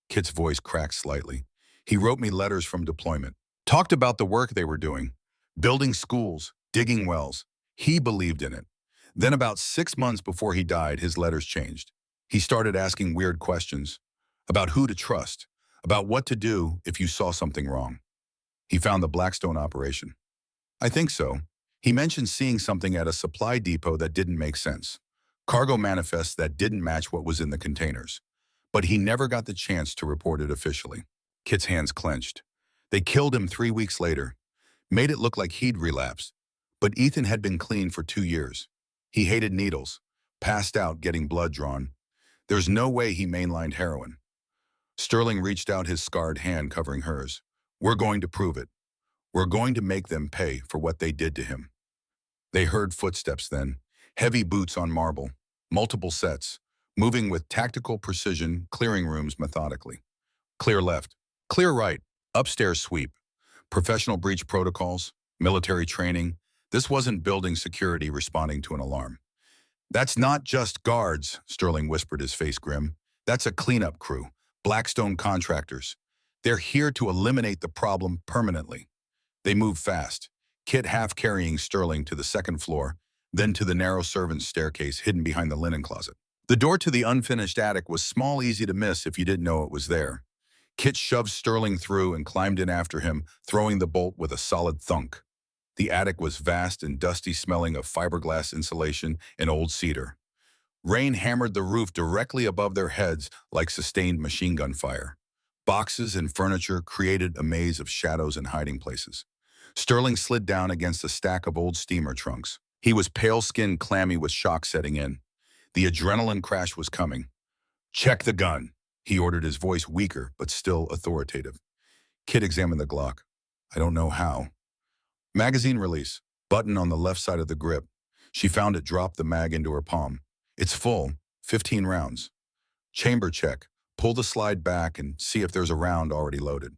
Kit's voice cracked slightly. "He wrote me letters from deployment. Talked about the work they were doing. Building schools, digging wells. He believed in it. Then about 6 months before he died, his letters changed. He started asking weird questions about who to trust, about what to do if you saw something wrong. He found the Blackstone operation. I think so. He mentioned seeing something at a supply depot that didn't make sense. Cargo manifests that didn't match what was in the containers. But he never got the chance to report it officially. Kit's hands clenched. They killed him 3 weeks later, made it look like he'd relapsed. But Ethan had been clean for 2 years. He hated needles, passed out getting blood drawn. There's no way he mainlined heroin. Sterling reached out his scarred hand covering hers. We're going to prove it. We're going to make them pay for what they did to him. They heard footsteps then, heavy boots on marble, multiple sets, moving with tactical precision, clearing rooms methodically. Clear left, clear right, upstairs sweep. Professional breach protocols, military training. This wasn't building security responding to an alarm. That's not just guards, Sterling whispered, his face grim. That's a cleanup crew, Blackstone contractors. They're here to eliminate the problem permanently. They moved fast, Kit half carrying Sterling to the second floor, then to the narrow servant's staircase hidden behind the linen closet. The door to the unfinished attic was small, easy to miss if you didn't know it was there. Kit shoved Sterling through and climbed in after him, throwing the bolt with a solid thunk. The attic was vast and dusty, smelling of fiberglass insulation and old cedar. Rain hammered the roof directly above their heads like sustained machine gun fire. Boxes and furniture created a maze of shadows and hiding places. Sterling slid down against a stack of old steamer trunks. He was pale-skinned, clammy with shock setting in. The adrenaline crash was coming. Check the gun, he ordered, his voice weaker but still authoritative. Kit examined the Glock. I don't know how. Magazine release, button on the left side of the grip. She found it, dropped the mag into her palm. It's full, 15 rounds. Chamber check. Pull the slide back and see if there's a round already loaded.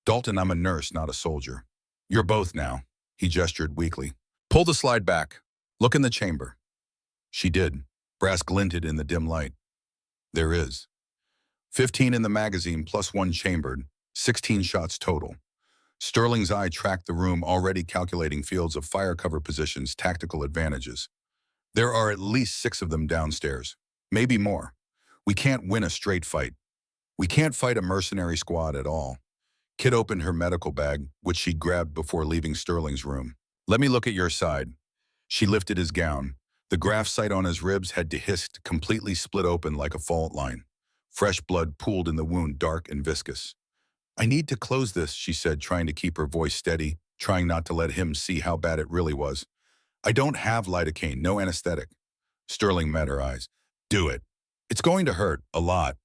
Dalton, I'm a nurse, not a soldier. You're both now, he gestured weakly. Pull the slide back. Look in the chamber. She did. Brass glinted in the dim light. There is. 15 in the magazine plus 1 chambered, 16 shots total. Sterling's eye tracked the room, already calculating fields of fire cover positions, tactical advantages. There are at least 6 of them downstairs, maybe more. We can't win a straight fight. We can't fight a mercenary squad at all. Kit opened her medical bag, which she grabbed before leaving Sterling's room. Let me look at your side. She lifted his gown. The graft site on his ribs had dehisced, completely split open like a fault line. Fresh blood pooled in the wound, dark and viscous. I need to close this, she said, trying to keep her voice steady, trying not to let him see how bad it really was. I don't have lidocaine, no anesthetic. Sterling met her eyes. Do it. It's going to hurt, a lot.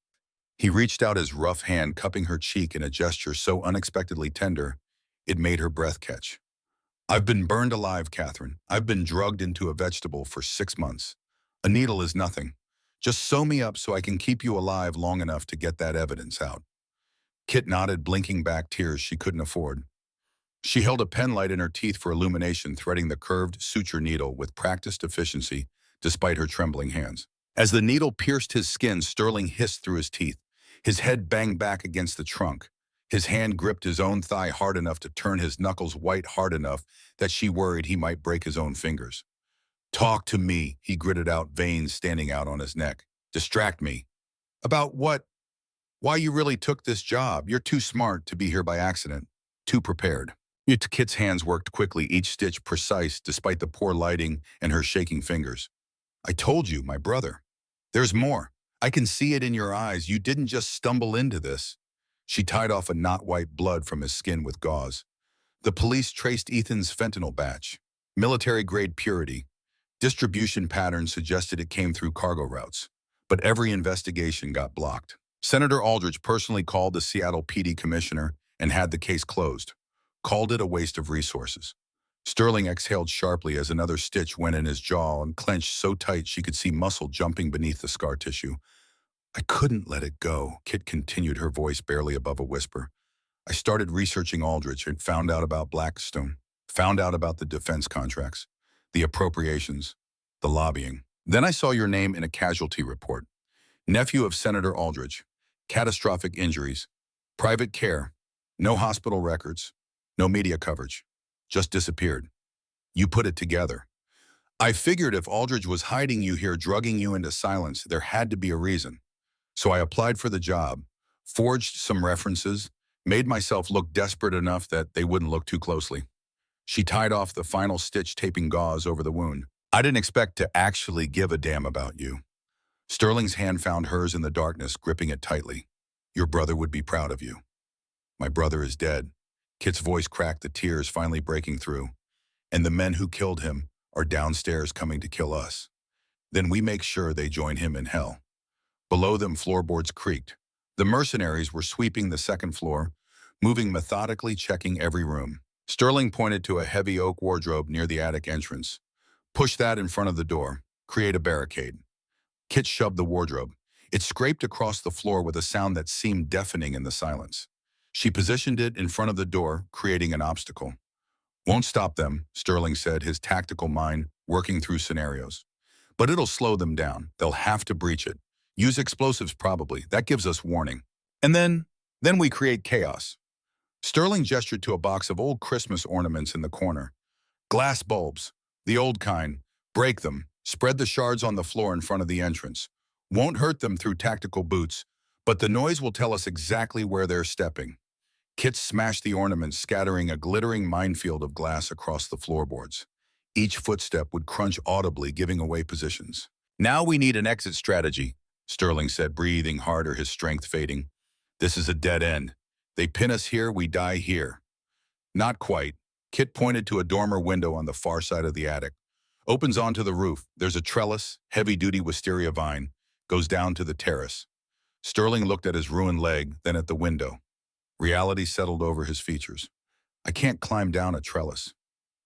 He reached out his rough hand, cupping her cheek in a gesture so unexpectedly tender, it made her breath catch. I've been burned alive, Catherine. I've been drugged into a vegetable for 6 months. A needle is nothing. Just sew me up so I can keep you alive long enough to get that evidence out. Kit nodded, blinking back tears she couldn't afford. She held a pen light in her teeth for illumination, threading the curved suture needle with practiced efficiency despite her trembling hands. As the needle pierced his skin, Sterling hissed through his teeth. His head banged back against the trunk. His hand gripped his own thigh hard enough to turn his knuckles white, hard enough that she worried he might break his own fingers. Talk to me, he gritted out, veins standing out on his neck. Distract me. About what? Why you really took this job? You're too smart to be here by accident. Too prepared. Kit's hands worked quickly, each stitch precise despite the poor lighting and her shaking fingers. I told you, my brother. There's more. I can see it in your eyes. You didn't just stumble into this. She tied off a knot white blood from his skin with gauze. The police traced Ethan's fentanyl batch. Military-grade purity. Distribution patterns suggested it came through cargo routes. But every investigation got blocked. Senator Aldrich personally called the Seattle PD commissioner and had the case closed. Called it a waste of resources. Sterling exhaled sharply as another stitch went in his jaw and clenched so tight she could see muscle jumping beneath the scar tissue. I couldn't let it go, Kit continued, her voice barely above a whisper. I started researching Aldrich and found out about Blackstone, found out about the defense contracts, the appropriations, the lobbying. Then I saw your name in a casualty report. Nephew of Senator Aldrich, catastrophic injuries, private care, no hospital records, no media coverage, just disappeared. You put it together. I figured if Aldridge was hiding you here, drugging you into silence, there had to be a reason. So I applied for the job, forged some references, made myself look desperate enough that they wouldn't look too closely. She tied off the final stitch taping gauze over the wound. I didn't expect to actually give a damn about you. Sterling's hand found hers in the darkness, gripping it tightly. Your brother would be proud of you. My brother is dead. Kit's voice cracked, the tears finally breaking through. And the men who killed him are downstairs coming to kill us. Then we make sure they join him in hell. Below them, floorboards creaked. The mercenaries were sweeping the second floor, moving methodically, checking every room. Sterling pointed to a heavy oak wardrobe near the attic entrance. Push that in front of the door. Create a barricade. Kit shoved the wardrobe. It scraped across the floor with a sound that seemed deafening in the silence. She positioned it in front of the door, creating an obstacle. Won't stop them, Sterling said, his tactical mind working through scenarios. But it'll slow them down. They'll have to breach it. Use explosives probably. That gives us warning. And then we create chaos. Sterling gestured to a box of old Christmas ornaments in the corner. Glass bulbs, the old kind. Break them. Spread the shards on the floor in front of the entrance. Won't hurt them through tactical boots, but the noise will tell us exactly where they're stepping. Kit smashed the ornaments, scattering a glittering minefield of glass across the floorboards. Each footstep would crunch audibly, giving away positions. Now we need an exit strategy, Sterling said, breathing harder, his strength fading. This is a dead end. They pin us here, we die here. Not quite. Kit pointed to a dormer window on the far side of the attic. Opens onto the roof. There's a trellis, heavy-duty wisteria vine, goes down to the terrace. Sterling looked at his ruined leg, then at the window. Reality settled over his features. I can't climb down a trellis.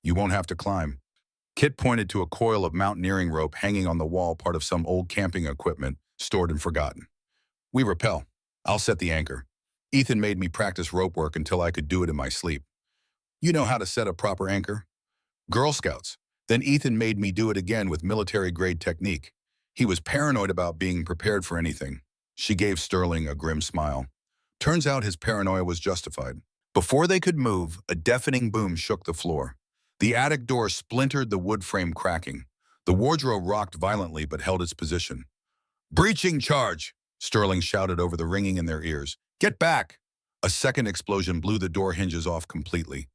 You won't have to climb. Kit pointed to a coil of mountaineering rope hanging on the wall, part of some old camping equipment, stored and forgotten. We rappel. I'll set the anchor. Ethan made me practice rope work until I could do it in my sleep. You know how to set a proper anchor? Girl Scouts. Then Ethan made me do it again with military-grade technique. He was paranoid about being prepared for anything. She gave Sterling a grim smile. Turns out his paranoia was justified. Before they could move, a deafening boom shook the floor. The attic door splintered, the wood frame cracking. The wardrobe rocked violently but held its position. Breaching charge! Sterling shouted over the ringing in their ears. Get back! A second explosion blew the door hinges off completely.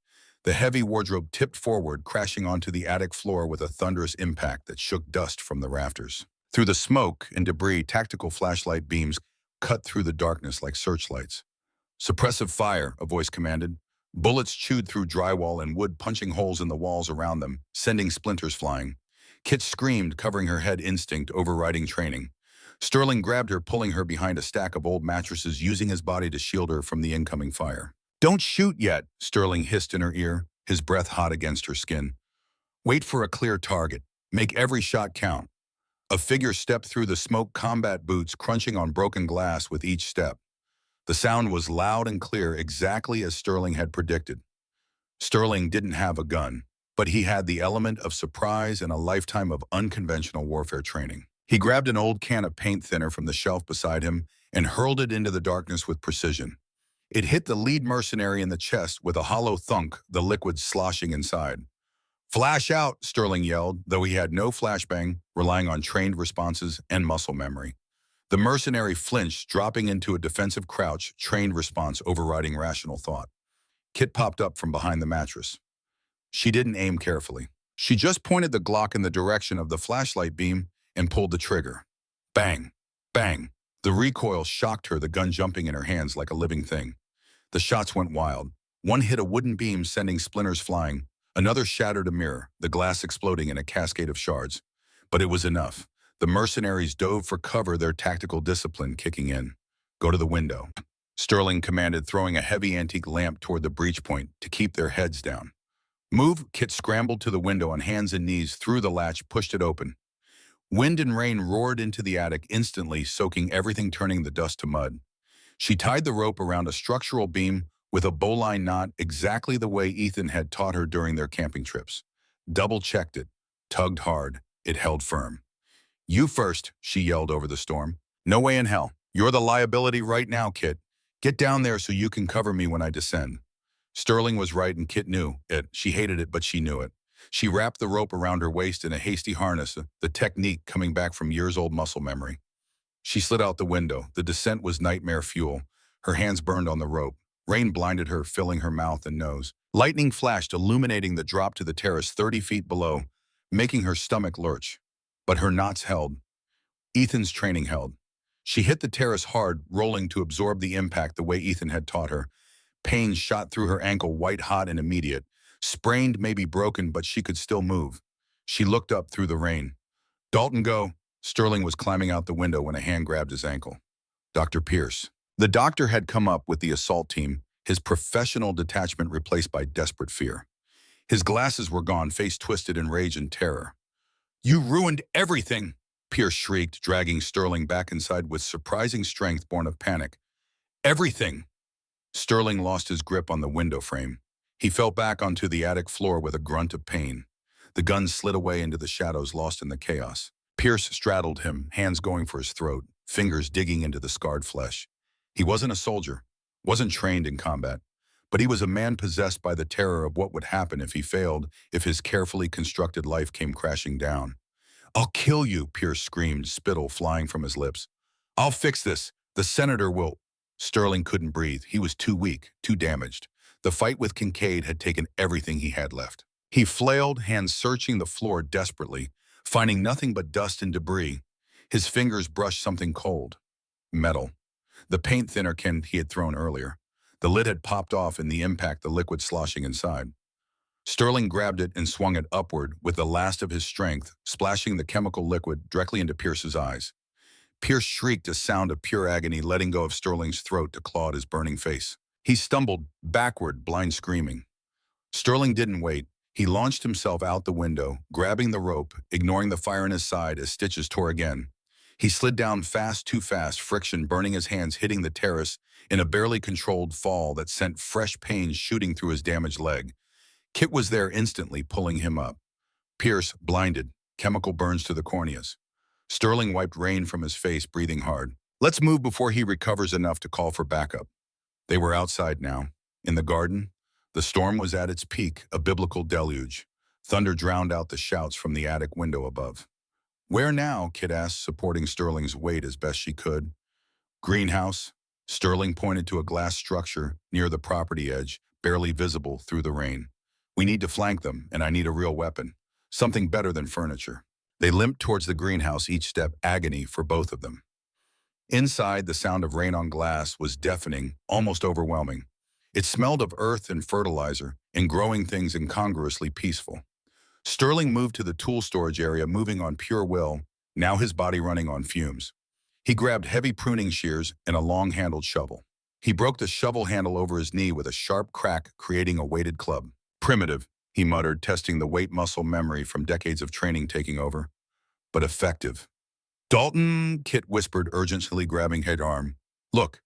The heavy wardrobe tipped forward, crashing onto the attic floor with a thunderous impact that shook dust from the rafters. Through the smoke and debris, tactical flashlight beams cut through the darkness like searchlights. Suppressive fire, a voice commanded. Bullets chewed through drywall and wood, punching holes in the walls around them, sending splinters flying. Kit screamed, covering her head, instinct overriding training. Sterling grabbed her, pulling her behind a stack of old mattresses, using his body to shield her from the incoming fire. Don't shoot yet, Sterling hissed in her ear, his breath hot against her skin. Wait for a clear target. Make every shot count. A figure stepped through the smoke, combat boots crunching on broken glass with each step. The sound was loud and clear, exactly as Sterling had predicted. Sterling didn't have a gun, but he had the element of surprise and a lifetime of unconventional warfare training. He grabbed an old can of paint thinner from the shelf beside him and hurled it into the darkness with precision. It hit the lead mercenary in the chest with a hollow thunk, the liquid sloshing inside. Flash out, Sterling yelled, though he had no flashbang, relying on trained responses and muscle memory. The mercenary flinched, dropping into a defensive crouch, trained response overriding rational thought. Kit popped up from behind the mattress. She didn't aim carefully. She just pointed the Glock in the direction of the flashlight beam and pulled the trigger. Bang! Bang! The recoil shocked her, the gun jumping in her hands like a living thing. The shots went wild. One hit a wooden beam, sending splinters flying. Another shattered a mirror, the glass exploding in a cascade of shards. But it was enough. The mercenaries dove for cover, their tactical discipline kicking in. Go to the window, Sterling commanded, throwing a heavy antique lamp toward the breach point to keep their heads down. Move, Kit scrambled to the window on hands and knees, threw the latch, pushed it open. Wind and rain roared into the attic, instantly soaking everything, turning the dust to mud. She tied the rope around a structural beam with a bowline knot, exactly the way Ethan had taught her during their camping trips. Double-checked it, tugged hard, it held firm. You first, she yelled over the storm. No way in hell. You're the liability right now, Kit. Get down there so you can cover me when I descend. Sterling was right and Kit knew it. She hated it, but she knew it. She wrapped the rope around her waist in a hasty harness, the technique coming back from years-old muscle memory. She slid out the window. The descent was nightmare fuel. Her hands burned on the rope. Rain blinded her, filling her mouth and nose. Lightning flashed, illuminating the drop to the terrace 30 feet below, making her stomach lurch. But her knots held. Ethan's training held. She hit the terrace hard, rolling to absorb the impact the way Ethan had taught her. Pain shot through her ankle, white hot and immediate. Sprained, maybe broken, but she could still move. She looked up through the rain. Dalton, go. Sterling was climbing out the window when a hand grabbed his ankle. Dr. Pierce. The doctor had come up with the assault team, his professional detachment replaced by desperate fear. His glasses were gone, face twisted in rage and terror. You ruined everything, Pierce shrieked, dragging Sterling back inside with surprising strength born of panic. Everything. Sterling lost his grip on the window frame. He fell back onto the attic floor with a grunt of pain. The gun slid away into the shadows, lost in the chaos. Pierce straddled him, hands going for his throat, fingers digging into the scarred flesh. He wasn't a soldier, wasn't trained in combat, but he was a man possessed by the terror of what would happen if he failed, if his carefully constructed life came crashing down. I'll kill you, Pierce screamed, spittle flying from his lips. I'll fix this. The senator will. Sterling couldn't breathe. He was too weak, too damaged. The fight with Kincaid had taken everything he had left. He flailed, hands searching the floor desperately, finding nothing but dust and debris. His fingers brushed something cold. Metal. The paint thinner can he had thrown earlier. The lid had popped off in the impact, the liquid sloshing inside. Sterling grabbed it and swung it upward with the last of his strength, splashing the chemical liquid directly into Pierce's eyes. Pierce shrieked a sound of pure agony, letting go of Sterling's throat to claw at his burning face. He stumbled backward, blind screaming. Sterling didn't wait. He launched himself out the window, grabbing the rope, ignoring the fire in his side as stitches tore again. He slid down fast, too fast, friction burning his hands, hitting the terrace in a barely controlled fall that sent fresh pains shooting through his damaged leg. Kit was there instantly, pulling him up. Pierce, blinded, chemical burns to the corneas. Sterling wiped rain from his face, breathing hard. Let's move before he recovers enough to call for backup. They were outside now, in the garden. The storm was at its peak, a biblical deluge. Thunder drowned out the shouts from the attic window above. Where now? Kit asked, supporting Sterling's weight as best she could. Greenhouse. Sterling pointed to a glass structure near the property edge, barely visible through the rain. We need to flank them, and I need a real weapon. Something better than furniture. They limped towards the greenhouse, each step agony for both of them. Inside, the sound of rain on glass was deafening, almost overwhelming. It smelled of earth and fertilizer, and growing things incongruously peaceful. Sterling moved to the tool storage area, moving on pure will, now his body running on fumes. He grabbed heavy pruning shears and a long-handled shovel. He broke the shovel handle over his knee with a sharp crack, creating a weighted club. Primitive, he muttered, testing the weight muscle memory from decades of training taking over. But effective. Dalton, Kit whispered, urgently grabbing head arm. Look.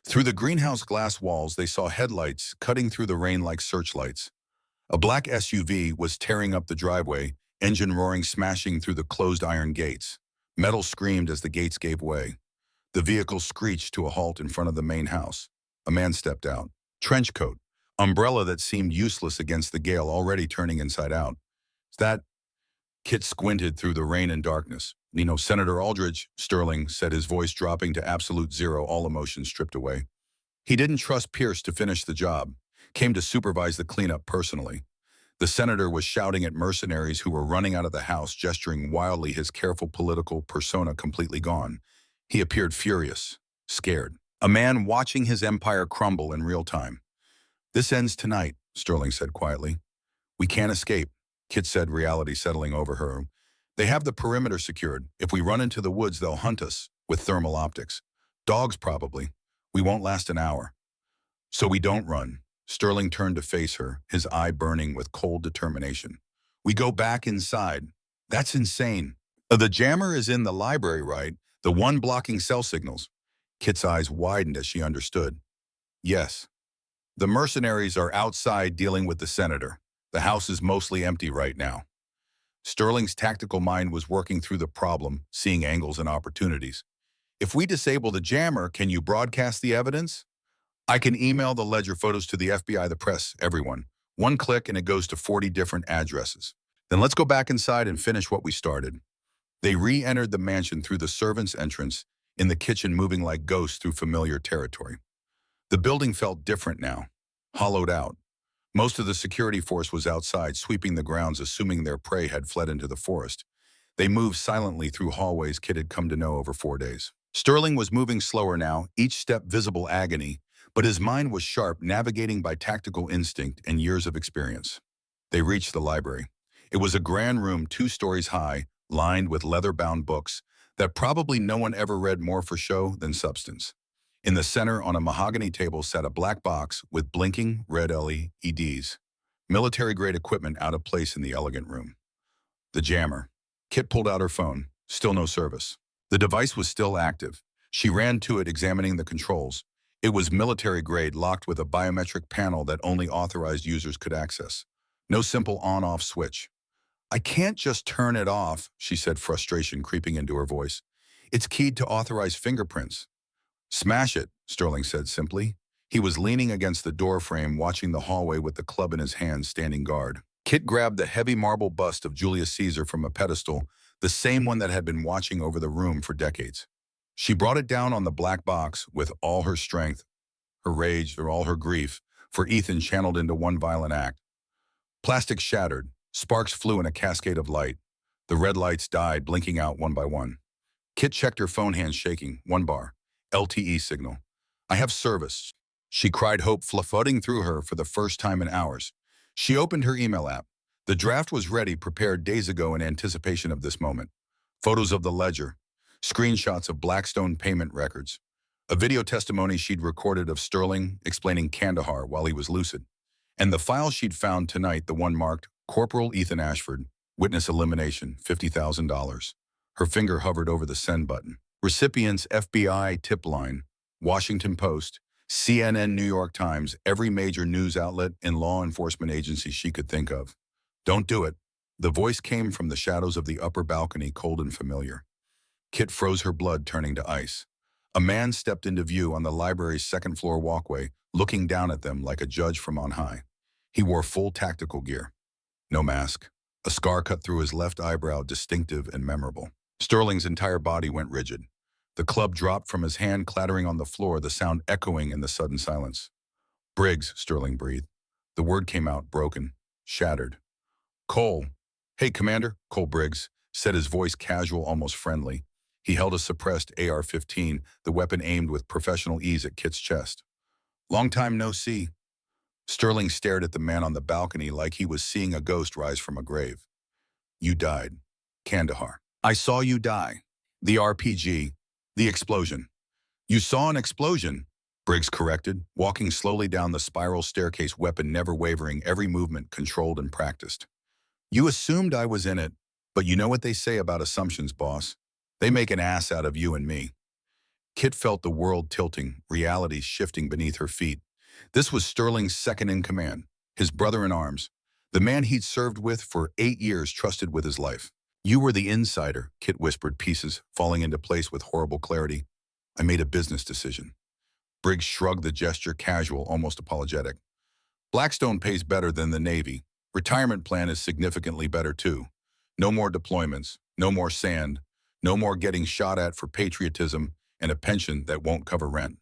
Through the greenhouse glass walls, they saw headlights cutting through the rain like searchlights. A black SUV was tearing up the driveway, engine roaring, smashing through the closed iron gates. Metal screamed as the gates gave way. The vehicle screeched to a halt in front of the main house. A man stepped out. Trench coat. Umbrella that seemed useless against the gale, already turning inside out. Is that? Kit squinted through the rain and darkness. You know, Senator Aldridge, Sterling said, his voice dropping to absolute zero, all emotion stripped away. He didn't trust Pierce to finish the job. Came to supervise the cleanup personally. The senator was shouting at mercenaries who were running out of the house, gesturing wildly, his careful political persona completely gone. He appeared furious, scared. A man watching his empire crumble in real time. This ends tonight, Sterling said quietly. We can't escape, Kit said, reality settling over her. They have the perimeter secured. If we run into the woods, they'll hunt us, with thermal optics. Dogs, probably. We won't last an hour. So we don't run. Sterling turned to face her, his eye burning with cold determination. We go back inside. That's insane. The jammer is in the library, right? The one blocking cell signals. Kit's eyes widened as she understood. Yes. The mercenaries are outside dealing with the senator. The house is mostly empty right now. Sterling's tactical mind was working through the problem, seeing angles and opportunities. If we disable the jammer, can you broadcast the evidence? I can email the ledger photos to the FBI, the press, everyone. One click and it goes to 40 different addresses. Then let's go back inside and finish what we started. They re-entered the mansion through the servants' entrance, in the kitchen moving like ghosts through familiar territory. The building felt different now, hollowed out. Most of the security force was outside, sweeping the grounds, assuming their prey had fled into the forest. They moved silently through hallways Kit had come to know over 4 days. Sterling was moving slower now, each step visible agony, but his mind was sharp, navigating by tactical instinct and years of experience. They reached the library. It was a grand room 2 stories high, lined with leather-bound books that probably no one ever read more for show than substance. In the center, on a mahogany table, sat a black box with blinking red LEDs, military-grade equipment out of place in the elegant room. The jammer. Kit pulled out her phone. Still no service. The device was still active. She ran to it, examining the controls. It was military-grade, locked with a biometric panel that only authorized users could access. No simple on-off switch. "I can't just turn it off," she said, frustration creeping into her voice. "It's keyed to authorized fingerprints." "Smash it," Sterling said simply. He was leaning against the door frame, watching the hallway with the club in his hand, standing guard. Kit grabbed the heavy marble bust of Julius Caesar from a pedestal, the same one that had been watching over the room for decades. She brought it down on the black box with all her strength, her rage, or all her grief, for Ethan channeled into one violent act. Plastic shattered. Sparks flew in a cascade of light. The red lights died, blinking out one by one. Kit checked her phone, hands shaking. 1 bar. LTE signal. "I have service," she cried, hope flooding through her for the first time in hours. She opened her email app. The draft was ready, prepared days ago in anticipation of this moment. Photos of the ledger, screenshots of Blackstone payment records, a video testimony she'd recorded of Sterling explaining Kandahar while he was lucid, and the file she'd found tonight, the one marked Corporal Ethan Ashford, witness elimination, $50,000. Her finger hovered over the send button. Recipients: FBI tip line, Washington Post, CNN, New York Times, every major news outlet and law enforcement agency she could think of. "Don't do it." The voice came from the shadows of the upper balcony, cold and familiar. Kit froze, her blood turning to ice. A man stepped into view on the library's second-floor walkway, looking down at them like a judge from on high. He wore full tactical gear. No mask. A scar cut through his left eyebrow, distinctive and memorable. Sterling's entire body went rigid. The club dropped from his hand, clattering on the floor, the sound echoing in the sudden silence. "Briggs," Sterling breathed. The word came out, broken, shattered. "Cole." "Hey, Commander." Cole Briggs said, his voice casual, almost friendly. He held a suppressed AR-15, the weapon aimed with professional ease at Kit's chest. "Long time no see." Sterling stared at the man on the balcony like he was seeing a ghost rise from a grave. "You died. Kandahar. I saw you die." The RPG. The explosion. "You saw an explosion," Briggs corrected, walking slowly down the spiral staircase, weapon never wavering, every movement controlled and practiced. "You assumed I was in it, but you know what they say about assumptions, boss. They make an ass out of you and me." Kit felt the world tilting, reality shifting beneath her feet. This was Sterling's second in command, his brother in arms, the man he'd served with for 8 years, trusted with his life. "You were the insider," Kit whispered, pieces falling into place with horrible clarity. "I made a business decision." Briggs shrugged, the gesture casual, almost apologetic. "Blackstone pays better than the Navy. Retirement plan is significantly better too. No more deployments, no more sand, no more getting shot at for patriotism, and a pension that won't cover rent."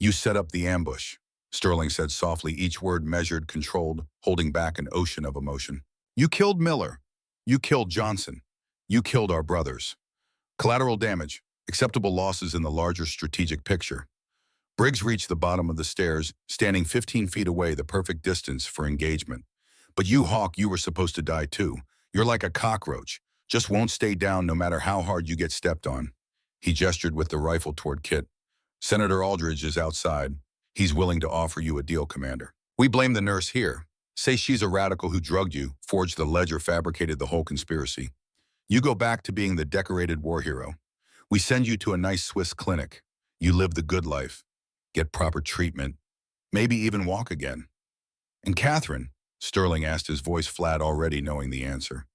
"You set up the ambush," Sterling said softly, each word measured, controlled, holding back an ocean of emotion. "You killed Miller. You killed Johnson. You killed our brothers. Collateral damage, acceptable losses in the larger strategic picture." Briggs reached the bottom of the stairs, standing 15 feet away, the perfect distance for engagement. "But you, Hawk, you were supposed to die too. You're like a cockroach, just won't stay down no matter how hard you get stepped on." He gestured with the rifle toward Kit. "Senator Aldridge is outside. He's willing to offer you a deal, Commander. We blame the nurse here. Say she's a radical who drugged you, forged the ledger, fabricated the whole conspiracy. You go back to being the decorated war hero. We send you to a nice Swiss clinic. You live the good life. Get proper treatment. Maybe even walk again." "And Catherine?" Sterling asked, his voice flat, already knowing the answer.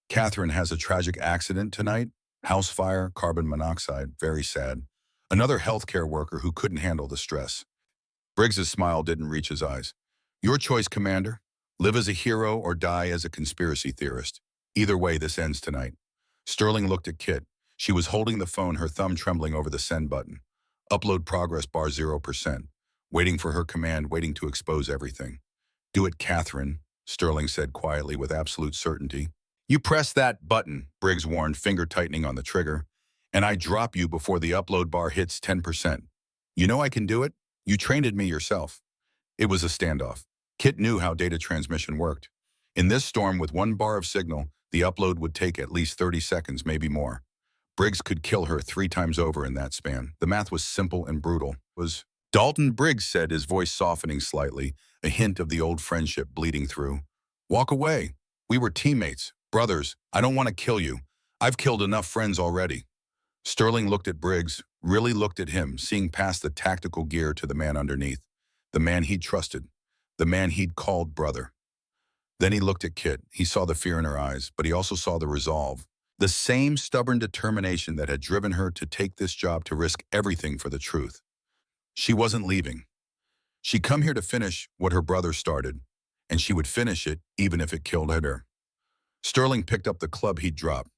"Catherine has a tragic accident tonight. House fire, carbon monoxide, very sad. Another healthcare worker who couldn't handle the stress." Briggs's smile didn't reach his eyes. "Your choice, Commander. Live as a hero or die as a conspiracy theorist. Either way, this ends tonight. Sterling looked at Kit. She was holding the phone, her thumb trembling over the send button. Upload progress bar 0%. Waiting for her command, waiting to expose everything. Do it, Catherine, Sterling said quietly with absolute certainty. You press that button, Briggs warned, finger tightening on the trigger, and I drop you before the upload bar hits 10%. You know I can do it? You trained me yourself. It was a standoff. Kit knew how data transmission worked. In this storm, with one bar of signal, the upload would take at least 30 seconds, maybe more. Briggs could kill her 3 times over in that span. The math was simple and brutal. It was Dalton, Briggs said, his voice softening slightly, a hint of the old friendship bleeding through. Walk away. We were teammates, brothers. I don't want to kill you. I've killed enough friends already. Sterling looked at Briggs, really looked at him, seeing past the tactical gear to the man underneath, the man he'd trusted, the man he'd called brother. Then he looked at Kit. He saw the fear in her eyes, but he also saw the resolve, the same stubborn determination that had driven her to take this job, to risk everything for the truth. She wasn't leaving. She'd come here to finish what her brother started, and she would finish it even if it killed her. Sterling picked up the club he'd dropped.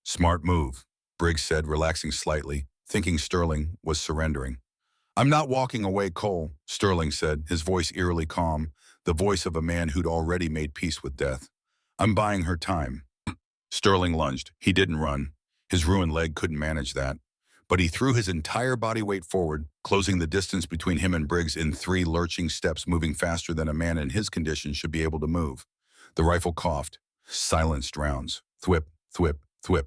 Smart move, Briggs said, relaxing slightly, thinking Sterling was surrendering. I'm not walking away, Cole, Sterling said, his voice eerily calm, the voice of a man who'd already made peace with death. I'm buying her time. Sterling lunged. He didn't run. His ruined leg couldn't manage that. But he threw his entire body weight forward, closing the distance between him and Briggs in 3 lurching steps, moving faster than a man in his condition should be able to move. The rifle coughed. Silenced rounds. Thwip, thwip, thwip.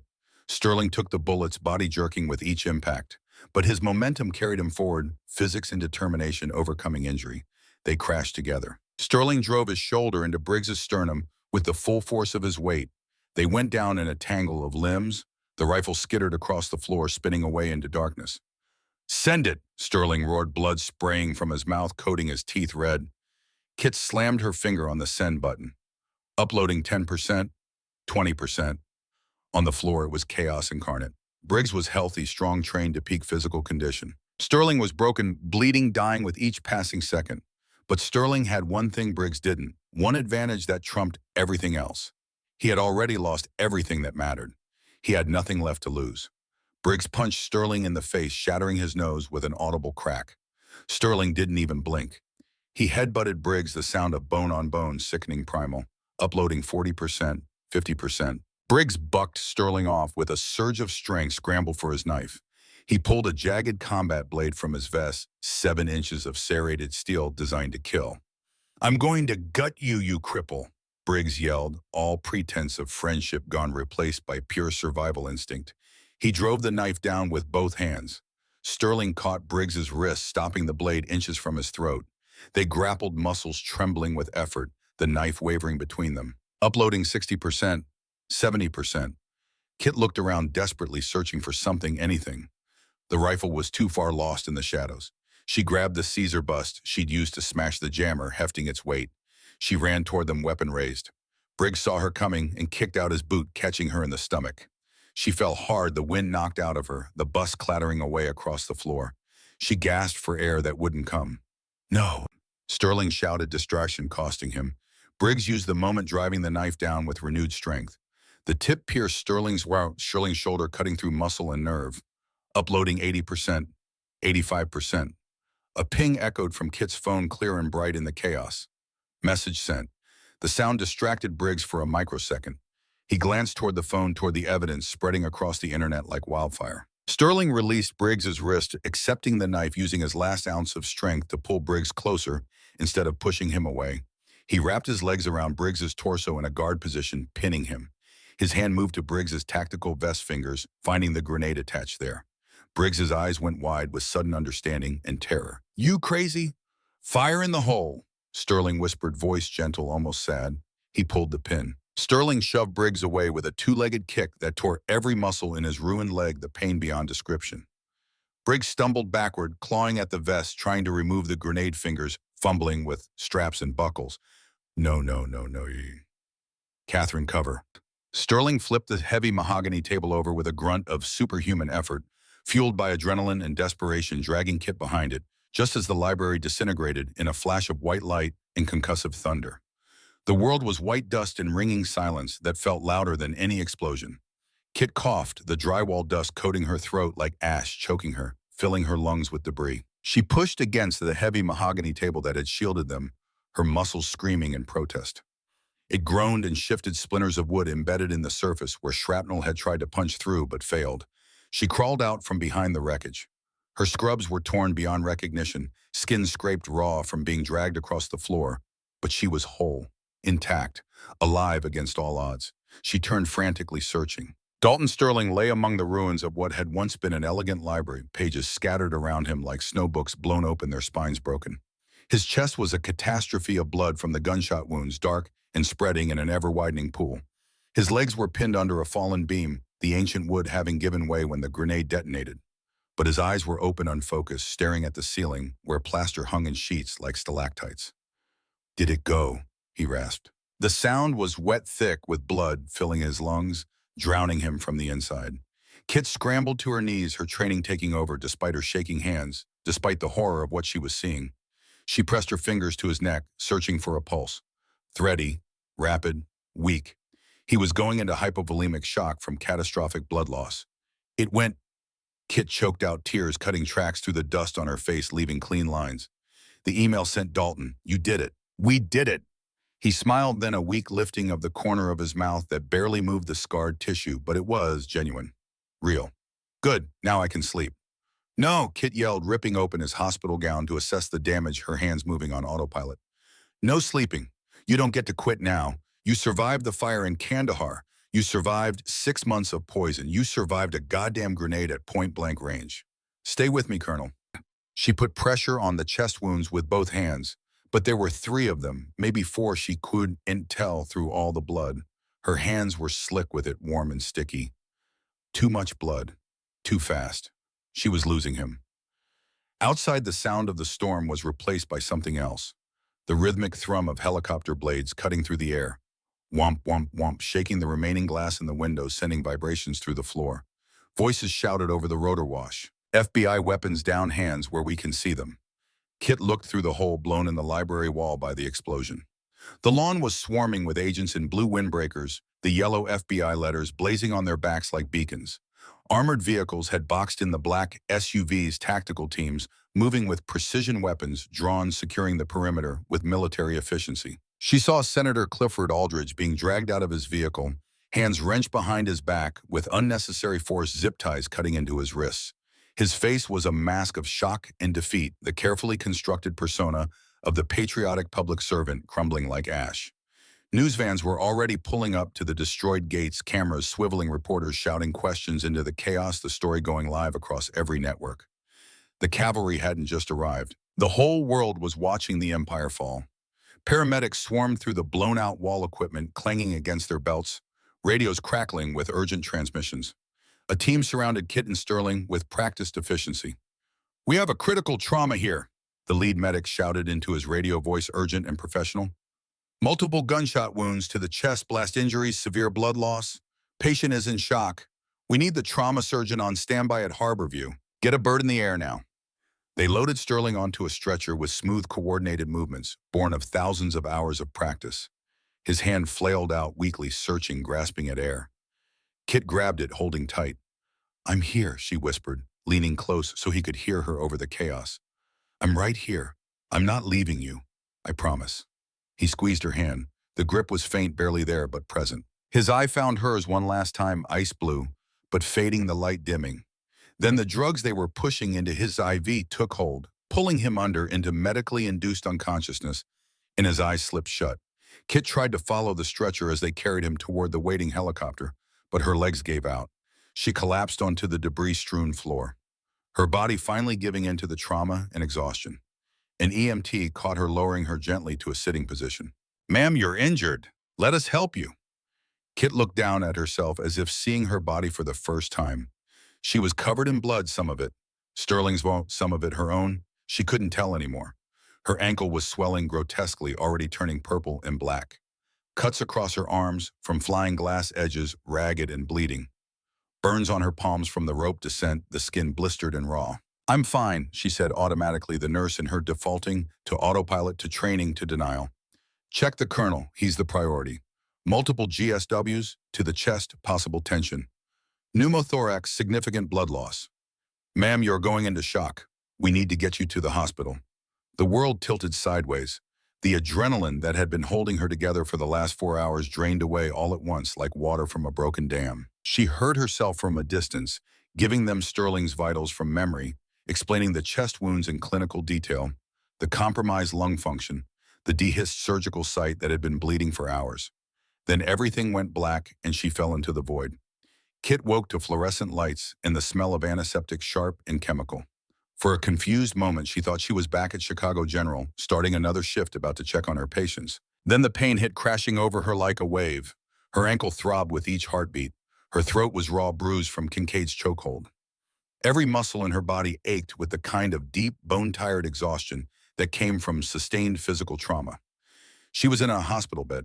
Sterling took the bullets, body jerking with each impact. But his momentum carried him forward, physics and determination overcoming injury. They crashed together. Sterling drove his shoulder into Briggs's sternum with the full force of his weight. They went down in a tangle of limbs. The rifle skittered across the floor, spinning away into darkness. Send it, Sterling roared, blood spraying from his mouth, coating his teeth red. Kit slammed her finger on the send button. Uploading 10%, 20%. On the floor, it was chaos incarnate. Briggs was healthy, strong, trained to peak physical condition. Sterling was broken, bleeding, dying with each passing second. But Sterling had one thing Briggs didn't, one advantage that trumped everything else. He had already lost everything that mattered. He had nothing left to lose. Briggs punched Sterling in the face, shattering his nose with an audible crack. Sterling didn't even blink. He headbutted Briggs, the sound of bone on bone, sickening primal, uploading 40%, 50%. Briggs bucked Sterling off with a surge of strength, scrambled for his knife. He pulled a jagged combat blade from his vest, 7 inches of serrated steel designed to kill. I'm going to gut you, you cripple, Briggs yelled, all pretense of friendship gone, replaced by pure survival instinct. He drove the knife down with both hands. Sterling caught Briggs's wrist, stopping the blade inches from his throat. They grappled, muscles trembling with effort, the knife wavering between them. Uploading 60%, 70%. Kit looked around desperately, searching for something, anything. The rifle was too far lost in the shadows. She grabbed the Caesar bust she'd used to smash the jammer, hefting its weight. She ran toward them, weapon raised. Briggs saw her coming and kicked out his boot, catching her in the stomach. She fell hard, the wind knocked out of her, the bust clattering away across the floor. She gasped for air that wouldn't come. No, Sterling shouted, distraction costing him. Briggs used the moment, driving the knife down with renewed strength. The tip pierced Sterling's shoulder, cutting through muscle and nerve. Uploading 80%, 85%. A ping echoed from Kit's phone, clear and bright in the chaos. Message sent. The sound distracted Briggs for a microsecond. He glanced toward the phone, toward the evidence spreading across the internet like wildfire. Sterling released Briggs's wrist, accepting the knife, using his last ounce of strength to pull Briggs closer instead of pushing him away. He wrapped his legs around Briggs's torso in a guard position, pinning him. His hand moved to Briggs's tactical vest fingers, finding the grenade attached there. Briggs's eyes went wide with sudden understanding and terror. You crazy? Fire in the hole, Sterling whispered, voice gentle, almost sad. He pulled the pin. Sterling shoved Briggs away with a 2-legged kick that tore every muscle in his ruined leg, the pain beyond description. Briggs stumbled backward, clawing at the vest, trying to remove the grenade fingers, fumbling with straps and buckles. No. Catherine, cover. Sterling flipped the heavy mahogany table over with a grunt of superhuman effort, fueled by adrenaline and desperation, dragging Kit behind it, just as the library disintegrated in a flash of white light and concussive thunder. The world was white dust and ringing silence that felt louder than any explosion. Kit coughed, the drywall dust coating her throat like ash, choking her, filling her lungs with debris. She pushed against the heavy mahogany table that had shielded them, her muscles screaming in protest. It groaned and shifted, splinters of wood embedded in the surface where shrapnel had tried to punch through but failed. She crawled out from behind the wreckage. Her scrubs were torn beyond recognition, skin scraped raw from being dragged across the floor, but she was whole, intact, alive against all odds. She turned frantically, searching. Dalton Sterling lay among the ruins of what had once been an elegant library, pages scattered around him like snowbooks blown open, their spines broken. His chest was a catastrophe of blood from the gunshot wounds, dark and spreading in an ever-widening pool. His legs were pinned under a fallen beam, the ancient wood having given way when the grenade detonated. But his eyes were open, unfocused, staring at the ceiling, where plaster hung in sheets like stalactites. "Did it go?" he rasped. The sound was wet thick with blood filling his lungs, drowning him from the inside. Kit scrambled to her knees, her training taking over despite her shaking hands, despite the horror of what she was seeing. She pressed her fingers to his neck, searching for a pulse. Thready, rapid, weak. He was going into hypovolemic shock from catastrophic blood loss. It went. Kit choked out tears, cutting tracks through the dust on her face, leaving clean lines. The email sent Dalton. "You did it. We did it." He smiled, then a weak lifting of the corner of his mouth that barely moved the scarred tissue, but it was genuine. Real. "Good. Now I can sleep." "No," Kit yelled, ripping open his hospital gown to assess the damage, her hands moving on autopilot. "No sleeping. You don't get to quit now. You survived the fire in Kandahar. You survived 6 months of poison. You survived a goddamn grenade at point-blank range. Stay with me, Colonel." She put pressure on the chest wounds with both hands, but there were 3 of them, maybe 4. She couldn't tell through all the blood. Her hands were slick with it, warm and sticky. Too much blood. Too fast. She was losing him. Outside, the sound of the storm was replaced by something else. The rhythmic thrum of helicopter blades cutting through the air. Womp, womp, womp, shaking the remaining glass in the window, sending vibrations through the floor. Voices shouted over the rotor wash. "FBI weapons down, hands where we can see them." Kit looked through the hole blown in the library wall by the explosion. The lawn was swarming with agents in blue windbreakers, the yellow FBI letters blazing on their backs like beacons. Armored vehicles had boxed in the black SUVs, tactical teams, moving with precision weapons, drawn, securing the perimeter with military efficiency. She saw Senator Clifford Aldridge being dragged out of his vehicle, hands wrenched behind his back, with unnecessary force, zip ties cutting into his wrists. His face was a mask of shock and defeat, the carefully constructed persona of the patriotic public servant crumbling like ash. News vans were already pulling up to the destroyed gates, cameras swiveling, reporters shouting questions into the chaos, the story going live across every network. The cavalry hadn't just arrived. The whole world was watching the empire fall. Paramedics swarmed through the blown-out wall, equipment clanging against their belts, radios crackling with urgent transmissions. A team surrounded Kit and Sterling with practiced efficiency. "We have a critical trauma here," the lead medic shouted into his radio voice, urgent and professional. "Multiple gunshot wounds to the chest, blast injuries, severe blood loss. Patient is in shock. We need the trauma surgeon on standby at Harborview. Get a bird in the air now." They loaded Sterling onto a stretcher with smooth, coordinated movements, born of thousands of hours of practice. His hand flailed out weakly, searching, grasping at air. Kit grabbed it, holding tight. "I'm here," she whispered, leaning close so he could hear her over the chaos. "I'm right here. I'm not leaving you. I promise." He squeezed her hand. The grip was faint, barely there, but present. His eye found hers one last time, ice blue, but fading, the light dimming. Then the drugs they were pushing into his IV took hold, pulling him under into medically induced unconsciousness, and his eyes slipped shut. Kit tried to follow the stretcher as they carried him toward the waiting helicopter, but her legs gave out. She collapsed onto the debris-strewn floor, her body finally giving in to the trauma and exhaustion. An EMT caught her, lowering her gently to a sitting position. "Ma'am, you're injured. Let us help you." Kit looked down at herself as if seeing her body for the first time. She was covered in blood, some of it. Sterling's, some of it her own. She couldn't tell anymore. Her ankle was swelling grotesquely, already turning purple and black. Cuts across her arms, from flying glass edges, ragged and bleeding. Burns on her palms from the rope descent, the skin blistered and raw. "I'm fine," she said automatically, the nurse in her defaulting to autopilot, to training, to denial. Check the colonel, he's the priority. Multiple GSWs, to the chest, possible tension. Pneumothorax, significant blood loss. Ma'am, you're going into shock. We need to get you to the hospital. The world tilted sideways. The adrenaline that had been holding her together for the last 4 hours drained away all at once like water from a broken dam. She heard herself from a distance, giving them Sterling's vitals from memory, explaining the chest wounds in clinical detail, the compromised lung function, the dehisced surgical site that had been bleeding for hours. Then everything went black and she fell into the void. Kit woke to fluorescent lights and the smell of antiseptic, sharp and chemical. For a confused moment, she thought she was back at Chicago General, starting another shift about to check on her patients. Then the pain hit crashing over her like a wave. Her ankle throbbed with each heartbeat. Her throat was raw bruised from Kincaid's chokehold. Every muscle in her body ached with the kind of deep, bone-tired exhaustion that came from sustained physical trauma. She was in a hospital bed.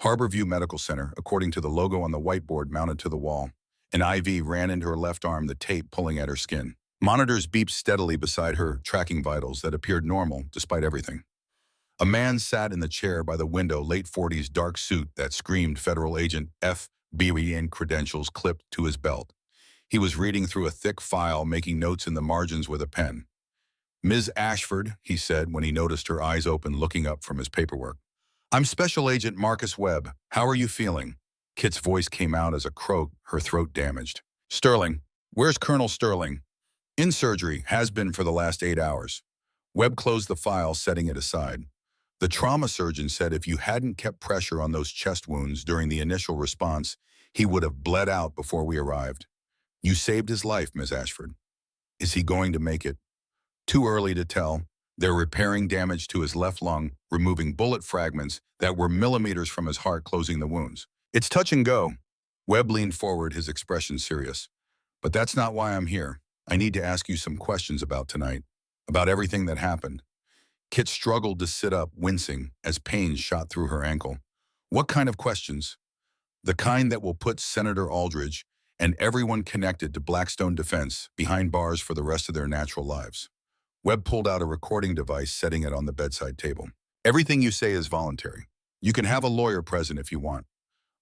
Harborview Medical Center, according to the logo on the whiteboard mounted to the wall. An IV ran into her left arm, the tape pulling at her skin. Monitors beeped steadily beside her, tracking vitals that appeared normal despite everything. A man sat in the chair by the window, late 40s, dark suit that screamed federal agent FBI and credentials clipped to his belt. He was reading through a thick file, making notes in the margins with a pen. "Ms. Ashford," he said when he noticed her eyes open, looking up from his paperwork. "I'm Special Agent Marcus Webb. How are you feeling?" Kit's voice came out as a croak, her throat damaged. "Sterling. Where's Colonel Sterling?" "In surgery, has been for the last 8 hours." Webb closed the file, setting it aside. The trauma surgeon said if you hadn't kept pressure on those chest wounds during the initial response, he would have bled out before we arrived. You saved his life, Ms. Ashford. Is he going to make it? Too early to tell. They're repairing damage to his left lung, removing bullet fragments that were millimeters from his heart, closing the wounds. It's touch and go. Webb leaned forward, his expression serious. But that's not why I'm here. I need to ask you some questions about tonight, about everything that happened. Kit struggled to sit up, wincing, as pain shot through her ankle. What kind of questions? The kind that will put Senator Aldridge and everyone connected to Blackstone Defense behind bars for the rest of their natural lives. Webb pulled out a recording device, setting it on the bedside table. Everything you say is voluntary. You can have a lawyer present if you want.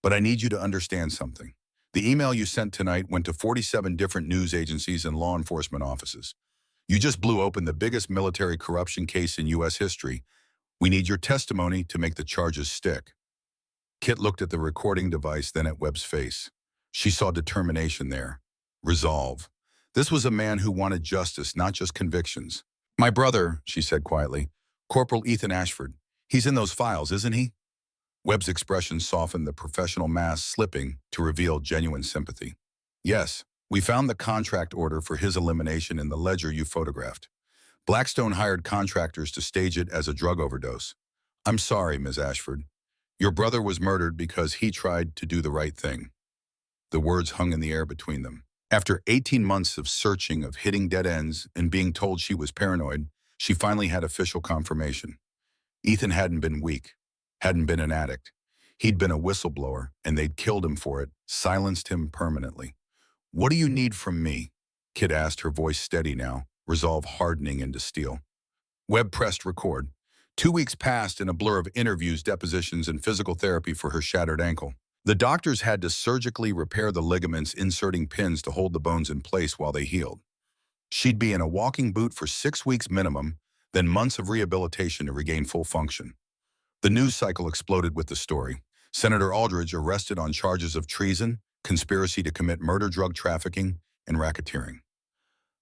But I need you to understand something. The email you sent tonight went to 47 different news agencies and law enforcement offices. You just blew open the biggest military corruption case in U.S. history. We need your testimony to make the charges stick. Kit looked at the recording device, then at Webb's face. She saw determination there. Resolve. This was a man who wanted justice, not just convictions. "My brother," she said quietly. "Corporal Ethan Ashford. He's in those files, isn't he?" Webb's expression softened, the professional mask slipping to reveal genuine sympathy. "Yes, we found the contract order for his elimination in the ledger you photographed. Blackstone hired contractors to stage it as a drug overdose. I'm sorry, Ms. Ashford. Your brother was murdered because he tried to do the right thing." The words hung in the air between them. After 18 months of searching, of hitting dead ends, and being told she was paranoid, she finally had official confirmation. Ethan hadn't been weak, hadn't been an addict. He'd been a whistleblower, and they'd killed him for it, silenced him permanently. "What do you need from me?" Kit asked, her voice steady now, resolve hardening into steel. Webb pressed record. 2 weeks passed in a blur of interviews, depositions, and physical therapy for her shattered ankle. The doctors had to surgically repair the ligaments, inserting pins to hold the bones in place while they healed. She'd be in a walking boot for 6 weeks minimum, then months of rehabilitation to regain full function. The news cycle exploded with the story. Senator Aldridge arrested on charges of treason, conspiracy to commit murder, drug trafficking, and racketeering.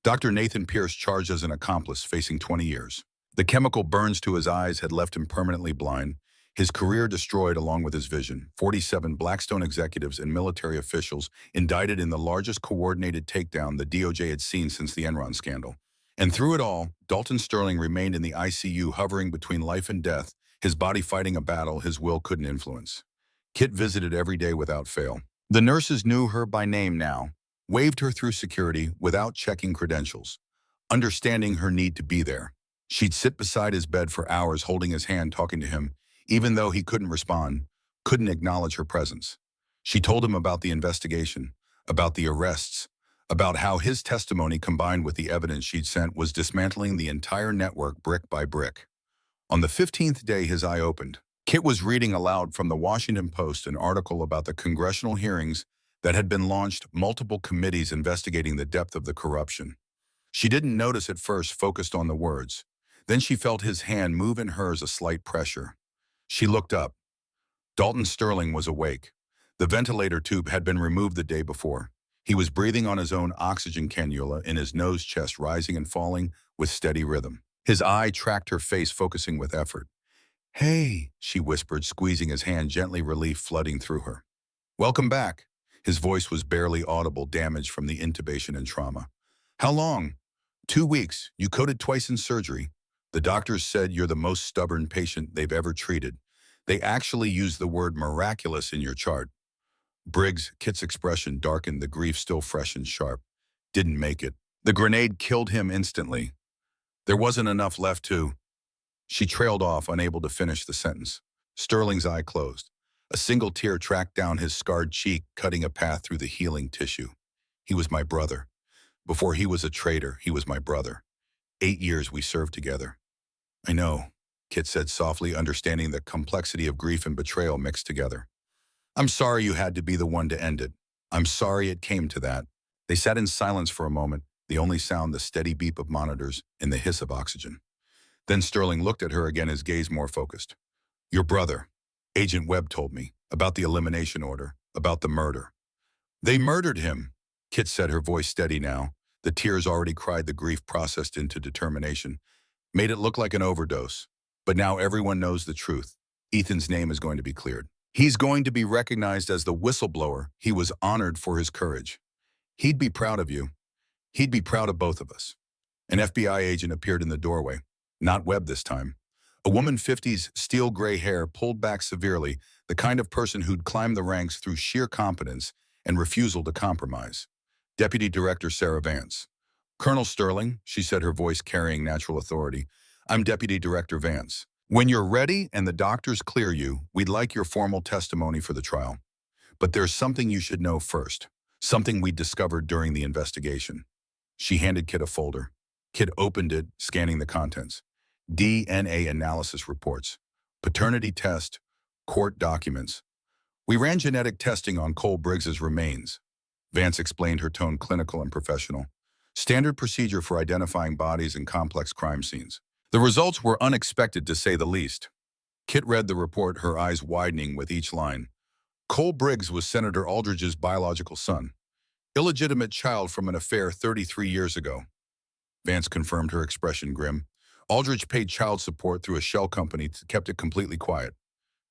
Dr. Nathan Pierce charged as an accomplice, facing 20 years. The chemical burns to his eyes had left him permanently blind, his career destroyed along with his vision. 47 Blackstone executives and military officials indicted in the largest coordinated takedown the DOJ had seen since the Enron scandal. And through it all, Dalton Sterling remained in the ICU, hovering between life and death, his body fighting a battle his will couldn't influence. Kit visited every day without fail. The nurses knew her by name now, waved her through security without checking credentials, understanding her need to be there. She'd sit beside his bed for hours, holding his hand, talking to him, even though he couldn't respond, couldn't acknowledge her presence. She told him about the investigation, about the arrests, about how his testimony combined with the evidence she'd sent was dismantling the entire network brick by brick. On the 15th day, his eye opened. Kit was reading aloud from the Washington Post an article about the congressional hearings that had been launched, multiple committees investigating the depth of the corruption. She didn't notice at first, focused on the words. Then she felt his hand move in hers, a slight pressure. She looked up. Dalton Sterling was awake. The ventilator tube had been removed the day before. He was breathing on his own oxygen cannula in his nose, chest rising and falling with steady rhythm. His eye tracked her face, focusing with effort. "Hey," she whispered, squeezing his hand gently, relief flooding through her. "Welcome back." His voice was barely audible, damaged from the intubation and trauma. "How long?" "2 weeks. You coded twice in surgery. The doctors said you're the most stubborn patient they've ever treated. They actually used the word miraculous in your chart." Briggs, Kit's expression darkened, the grief still fresh and sharp. "Didn't make it. The grenade killed him instantly. There wasn't enough left to—" She trailed off, unable to finish the sentence. Sterling's eye closed. A single tear tracked down his scarred cheek, cutting a path through the healing tissue. "He was my brother. Before he was a traitor, he was my brother. 8 years we served together." "I know," Kit said softly, understanding the complexity of grief and betrayal mixed together. "I'm sorry you had to be the one to end it. I'm sorry it came to that." They sat in silence for a moment, the only sound the steady beep of monitors and the hiss of oxygen. Then Sterling looked at her again, his gaze more focused. "Your brother. Agent Webb told me about the elimination order, about the murder." "They murdered him," Kit said, her voice steady now. The tears already cried, the grief processed into determination. "Made it look like an overdose. But now everyone knows the truth. Ethan's name is going to be cleared. He's going to be recognized as the whistleblower. He was honored for his courage. He'd be proud of you. He'd be proud of both of us." An FBI agent appeared in the doorway. Not Webb this time. A woman, 50s, steel gray hair pulled back severely, the kind of person who'd climbed the ranks through sheer competence and refusal to compromise. Deputy Director Sarah Vance. "Colonel Sterling," she said, her voice carrying natural authority. "I'm Deputy Director Vance. When you're ready and the doctors clear you, we'd like your formal testimony for the trial. But there's something you should know first, something we discovered during the investigation." She handed Kit a folder. Kit opened it, scanning the contents. DNA analysis reports, paternity test, court documents. "We ran genetic testing on Cole Briggs's remains." Vance explained, her tone clinical and professional. "Standard procedure for identifying bodies in complex crime scenes." The results were unexpected, to say the least. Kit read the report, her eyes widening with each line. Cole Briggs was Senator Aldridge's biological son. Illegitimate child from an affair 33 years ago. Vance confirmed, her expression grim. Aldridge paid child support through a shell company, kept it completely quiet.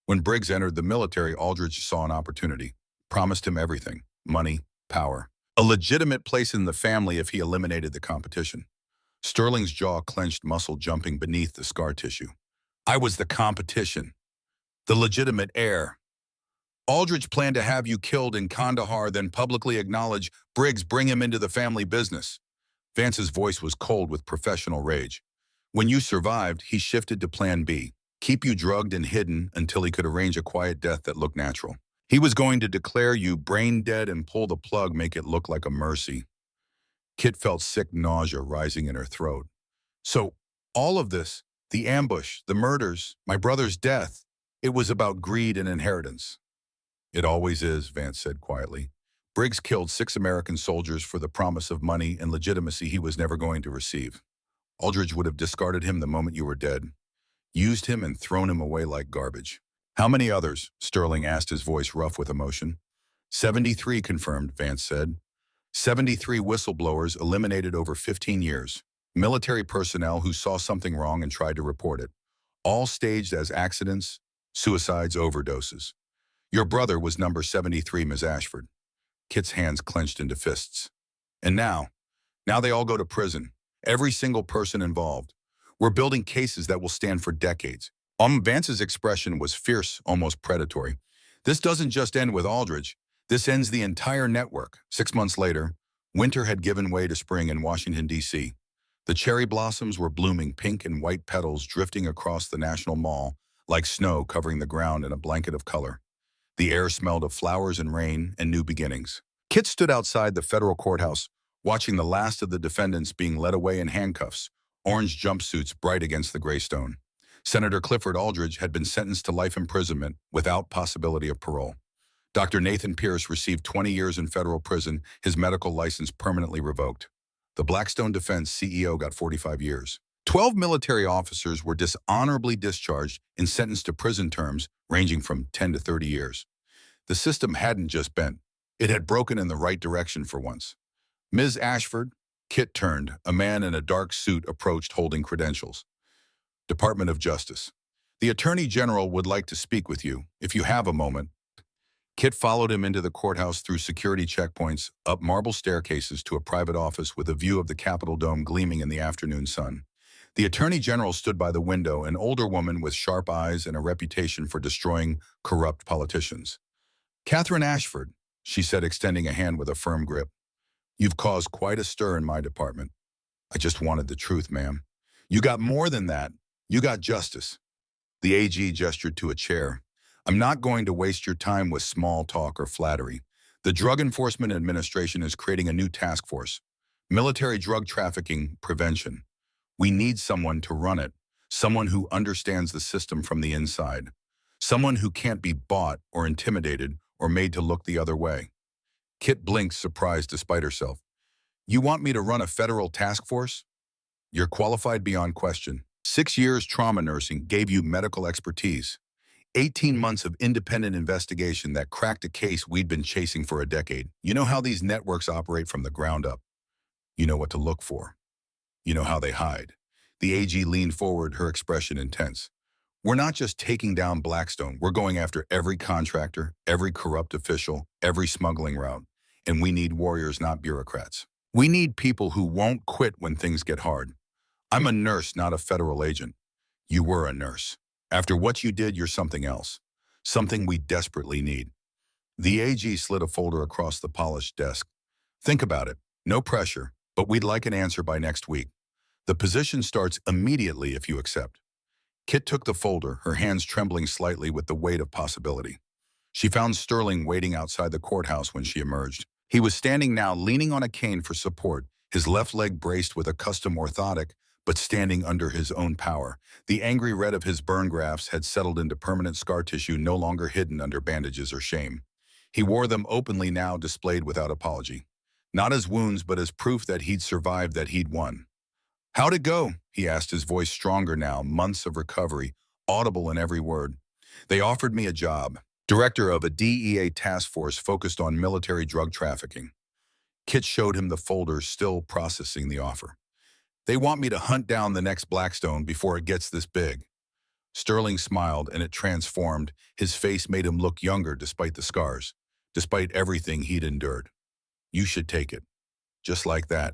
When Briggs entered the military, Aldridge saw an opportunity. Promised him everything. Money, power. A legitimate place in the family if he eliminated the competition. Sterling's jaw clenched, muscle jumping beneath the scar tissue. "I was the competition. The legitimate heir. Aldridge planned to have you killed in Kandahar, then publicly acknowledge Briggs, bring him into the family business." Vance's voice was cold with professional rage. "When you survived, he shifted to plan B. Keep you drugged and hidden until he could arrange a quiet death that looked natural. He was going to declare you brain dead and pull the plug, make it look like a mercy." Kit felt sick nausea rising in her throat. "So, all of this, the ambush, the murders, my brother's death, it was about greed and inheritance." "It always is," Vance said quietly. "Briggs killed 6 American soldiers for the promise of money and legitimacy he was never going to receive. Aldridge would have discarded him the moment you were dead, used him and thrown him away like garbage." "How many others?" Sterling asked, his voice rough with emotion. 73 confirmed, Vance said. 73 whistleblowers eliminated over 15 years. Military personnel who saw something wrong and tried to report it. All staged as accidents, suicides, overdoses. Your brother was number 73, Ms. Ashford. Kit's hands clenched into fists. "And now they all go to prison. Every single person involved. We're building cases that will stand for decades." Vance's expression was fierce, almost predatory. "This doesn't just end with Aldridge. This ends the entire network." 6 months later, winter had given way to spring in Washington, D.C. The cherry blossoms were blooming, pink and white petals drifting across the National Mall like snow covering the ground in a blanket of color. The air smelled of flowers and rain and new beginnings. Kit stood outside the federal courthouse, watching the last of the defendants being led away in handcuffs, orange jumpsuits bright against the gray stone. Senator Clifford Aldridge had been sentenced to life imprisonment without possibility of parole. Dr. Nathan Pierce received 20 years in federal prison, his medical license permanently revoked. The Blackstone Defense CEO got 45 years. 12 military officers were dishonorably discharged and sentenced to prison terms ranging from 10 to 30 years. The system hadn't just bent. It had broken in the right direction for once. Ms. Ashford, Kit turned. A man in a dark suit approached holding credentials. Department of Justice. The Attorney General would like to speak with you, if you have a moment. Kit followed him into the courthouse through security checkpoints, up marble staircases to a private office with a view of the Capitol dome gleaming in the afternoon sun. The Attorney General stood by the window, an older woman with sharp eyes and a reputation for destroying corrupt politicians. Catherine Ashford, she said, extending a hand with a firm grip. You've caused quite a stir in my department. I just wanted the truth, ma'am. You got more than that. You got justice. The AG gestured to a chair. I'm not going to waste your time with small talk or flattery. The Drug Enforcement Administration is creating a new task force. Military drug trafficking prevention. We need someone to run it. Someone who understands the system from the inside. Someone who can't be bought or intimidated or made to look the other way. Kit blinked, surprised despite herself. You want me to run a federal task force? You're qualified beyond question. 6 years trauma nursing gave you medical expertise. 18 months of independent investigation that cracked a case we'd been chasing for a decade. You know how these networks operate from the ground up. You know what to look for. You know how they hide. The AG leaned forward, her expression intense. We're not just taking down Blackstone. We're going after every contractor, every corrupt official, every smuggling route. And we need warriors, not bureaucrats. We need people who won't quit when things get hard. I'm a nurse, not a federal agent. You were a nurse. After what you did, you're something else. Something we desperately need. The AG slid a folder across the polished desk. Think about it. No pressure, but we'd like an answer by next week. The position starts immediately if you accept. Kit took the folder, her hands trembling slightly with the weight of possibility. She found Sterling waiting outside the courthouse when she emerged. He was standing now, leaning on a cane for support, his left leg braced with a custom orthotic, but standing under his own power. The angry red of his burn grafts had settled into permanent scar tissue, no longer hidden under bandages or shame. He wore them openly now, displayed without apology. Not as wounds, but as proof that he'd survived, that he'd won. How'd it go? He asked, his voice stronger now, months of recovery, audible in every word. They offered me a job, director of a DEA task force focused on military drug trafficking. Kit showed him the folder, still processing the offer. They want me to hunt down the next Blackstone before it gets this big. Sterling smiled, and it transformed. His face made him look younger despite the scars, despite everything he'd endured. You should take it. Just like that.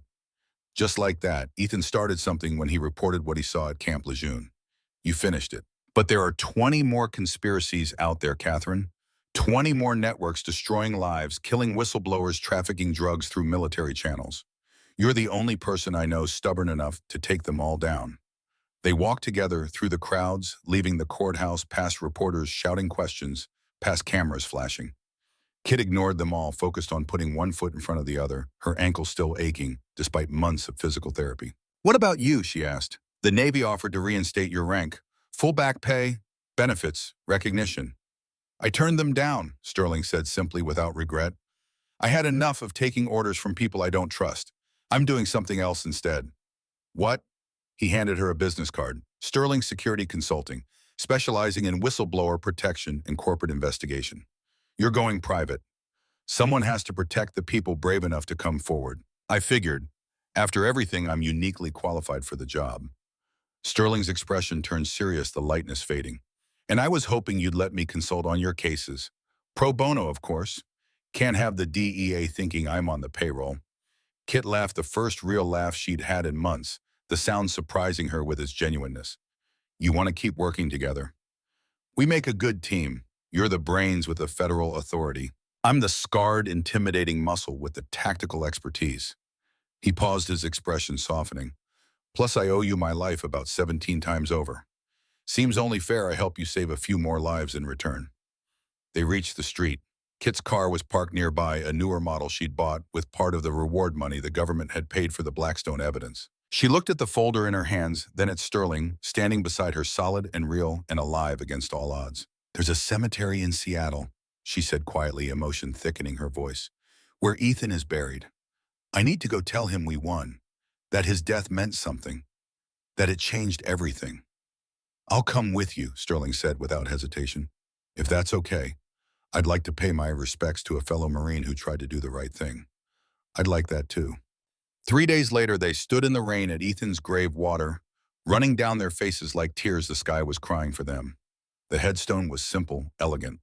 Just like that, Ethan started something when he reported what he saw at Camp Lejeune. You finished it. But there are 20 more conspiracies out there, Catherine. 20 more networks destroying lives, killing whistleblowers, trafficking drugs through military channels. You're the only person I know stubborn enough to take them all down. They walked together through the crowds, leaving the courthouse, past reporters shouting questions, past cameras flashing. Kit ignored them all, focused on putting one foot in front of the other, her ankle still aching, despite months of physical therapy. What about you, she asked. The Navy offered to reinstate your rank. Full back pay, benefits, recognition. I turned them down, Sterling said simply without regret. I had enough of taking orders from people I don't trust. I'm doing something else instead. What? He handed her a business card. Sterling Security Consulting, specializing in whistleblower protection and corporate investigation. You're going private. Someone has to protect the people brave enough to come forward. I figured, after everything, I'm uniquely qualified for the job. Sterling's expression turned serious, the lightness fading. And I was hoping you'd let me consult on your cases. Pro bono, of course. Can't have the DEA thinking I'm on the payroll. Kit laughed, the first real laugh she'd had in months, the sound surprising her with its genuineness. You want to keep working together? We make a good team. You're the brains with the federal authority. I'm the scarred, intimidating muscle with the tactical expertise. He paused, his expression softening. Plus, I owe you my life about 17 times over. Seems only fair I help you save a few more lives in return. They reached the street. Kit's car was parked nearby, a newer model she'd bought with part of the reward money the government had paid for the Blackstone evidence. She looked at the folder in her hands, then at Sterling, standing beside her solid and real and alive against all odds. "There's a cemetery in Seattle," she said quietly, emotion thickening her voice, "where Ethan is buried. I need to go tell him we won, that his death meant something, that it changed everything." "I'll come with you," Sterling said without hesitation. "If that's okay, I'd like to pay my respects to a fellow Marine who tried to do the right thing. I'd like that too." 3 days later, they stood in the rain at Ethan's grave, water running down their faces like tears. The sky was crying for them. The headstone was simple, elegant.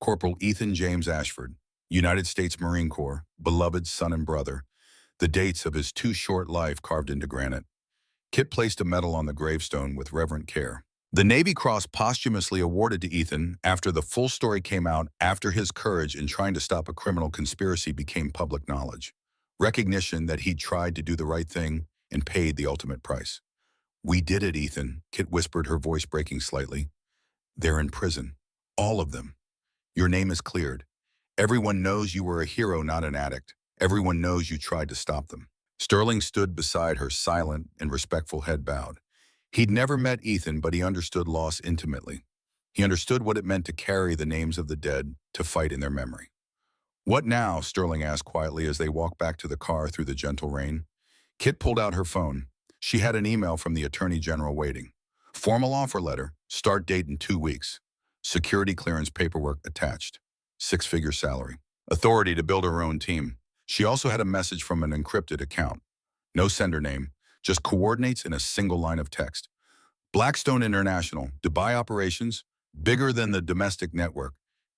Corporal Ethan James Ashford, United States Marine Corps, beloved son and brother. The dates of his too short life carved into granite. Kit placed a medal on the gravestone with reverent care. The Navy Cross posthumously awarded to Ethan after the full story came out, after his courage in trying to stop a criminal conspiracy became public knowledge. Recognition that he'd tried to do the right thing and paid the ultimate price. "We did it, Ethan," Kit whispered, her voice breaking slightly. "They're in prison. All of them. Your name is cleared. Everyone knows you were a hero, not an addict. Everyone knows you tried to stop them." Sterling stood beside her, silent and respectful, head bowed. He'd never met Ethan, but he understood loss intimately. He understood what it meant to carry the names of the dead, to fight in their memory. "What now?" Sterling asked quietly as they walked back to the car through the gentle rain. Kit pulled out her phone. She had an email from the Attorney General waiting. Formal offer letter, start date in 2 weeks. Security clearance paperwork attached. 6-figure salary. Authority to build her own team. She also had a message from an encrypted account. No sender name, just coordinates in a single line of text. "Blackstone International, Dubai operations, bigger than the domestic network.